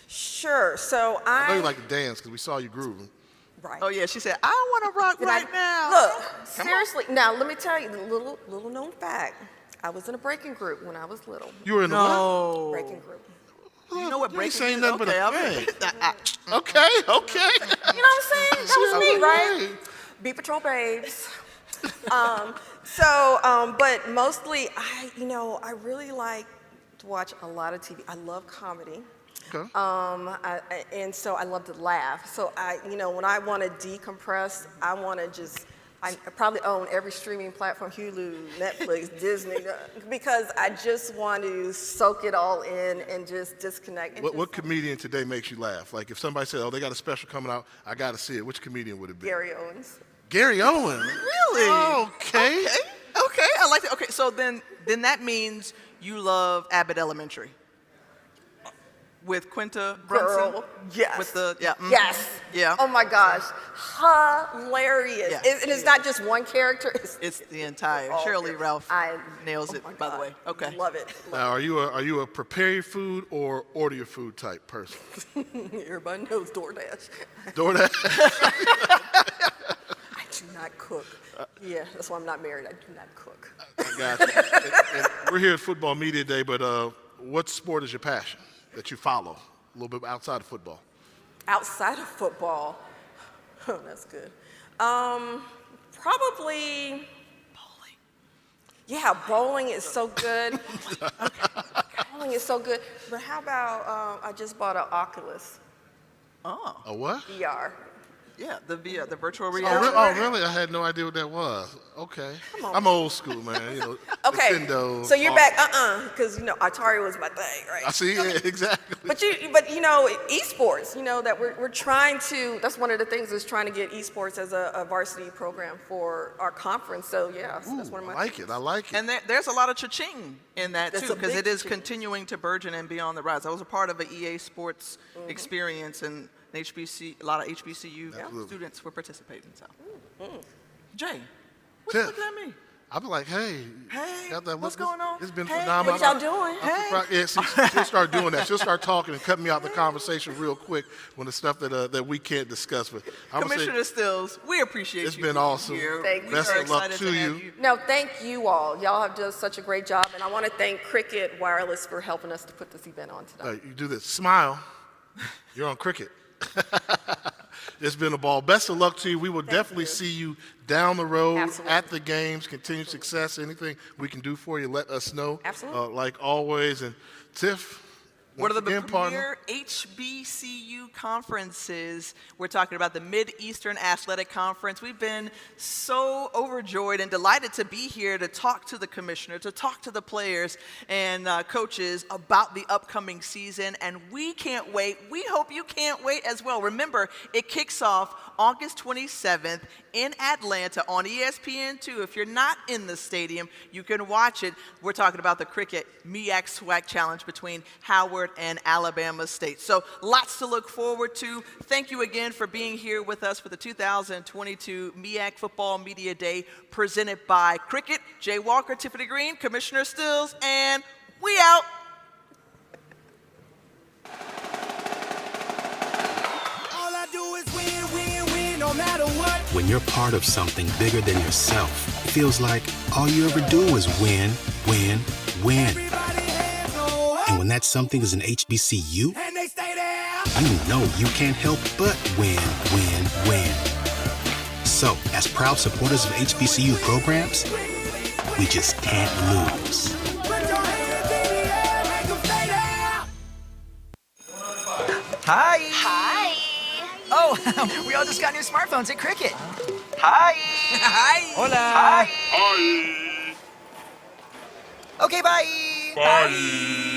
Sure. So I know you like to dance because we saw you grooving. Right. Oh, yeah. She said, I want to rock now. Look, seriously. Now, let me tell you a little known fact. I was in a breaking group when I was little. You were in a breaking group. You know what breaking is? Okay, okay. Okay. You know what I'm saying? That was me, right? Beat Patrol babes. But mostly, I really like to watch a lot of TV. I love comedy. Okay. And so I love to laugh. So when I want to decompress, I want to I probably own every streaming platform, Hulu, Netflix, Disney, because I just want to soak it all in and just disconnect. What comedian today makes you laugh? Like if somebody said, oh, they got a special coming out, I got to see it. Which comedian would it be? Gary Owens. Gary Owens? Really? Okay. Okay, I like that. Okay, so then that means you love Abbott Elementary. With Quinta Brunson? Girl, yes. With the, yeah. Yes. Yeah. Oh my gosh, hilarious. Yeah. It's not just one character. It's the entire. Shirley Ralph nails it, by the way. Okay. Love it. Now, are you a prepare your food or order your food type person? Everybody knows DoorDash. DoorDash? I do not cook. Yeah, that's why I'm not married. I do not cook. I got you. And we're here at Football Media Day, but what sport is your passion that you follow a little bit outside of football? Outside of football, oh, that's good. Probably bowling. Yeah, bowling is so good. Bowling is so good. But how about I just bought an Oculus. Oh. A what? VR. Yeah, the virtual Oh, reality. really? I had no idea what that was. Okay. Come on. I'm old school, man. You know, Okay, Nintendo, so you're Atari. back, because Atari was my thing, right? I see, yeah, exactly. But esports, that we're trying to. That's one of the things is trying to get esports as a varsity program for our conference. So yeah, so that's one of my. I like it. And there's a lot of cha-ching in that That's too, a because big it is cha-ching. continuing to burgeon and be on the rise. I was a part of an EA Sports experience, and a lot of HBCU students were participating. So, Jay, what you looking at me? I'll be like, hey, got that what's look? going on? It's been Hey, phenomenal. What y'all doing? Yeah, see, she'll start doing that. She'll start talking and cutting me out the conversation real quick when the stuff that we can't discuss. But Commissioner Stills, we appreciate it's you. been awesome. Here. Thank you. Best We are of luck excited to have you. No, thank you all. Y'all have done such a great job, and I want to thank Cricket Wireless for helping us to put this event on today. You do this. Smile. You're on Cricket. It's been a ball. Best of luck to you. We will definitely see you down the road at the games. Continued success. Anything we can do for you, let us know. Absolutely. Like always. And Tiff, One of the again, premier HBCU conferences. We're talking about the Mid-Eastern Athletic Conference. We've been so overjoyed and delighted to be here to talk to the commissioner, to talk to the players and coaches about the upcoming season. And we can't wait. We hope you can't wait as well. Remember, it kicks off August 27th in Atlanta on ESPN2. If you're not in the stadium, you can watch it. We're talking about the cricket MEAC-SWAC challenge between Howard and Alabama State. So lots to look forward to. Thank you again for being here with us for the 2022 MEAC Football Media Day presented by Cricket. Jay Walker, Tiffany Green, Commissioner Stills, and we out. All I do is win, win, win, no matter what. When you're part of something bigger than yourself, it feels like all you ever do is win, win, win. And when that something is an HBCU, And they stay there. you know you can't help but win, win, win. So, as proud supporters of HBCU programs, we just can't lose. Hi. Hi. Oh, we all just got new smartphones at Cricket. Hi. Hi. Hola. Hi. Hi. Okay, bye. Bye.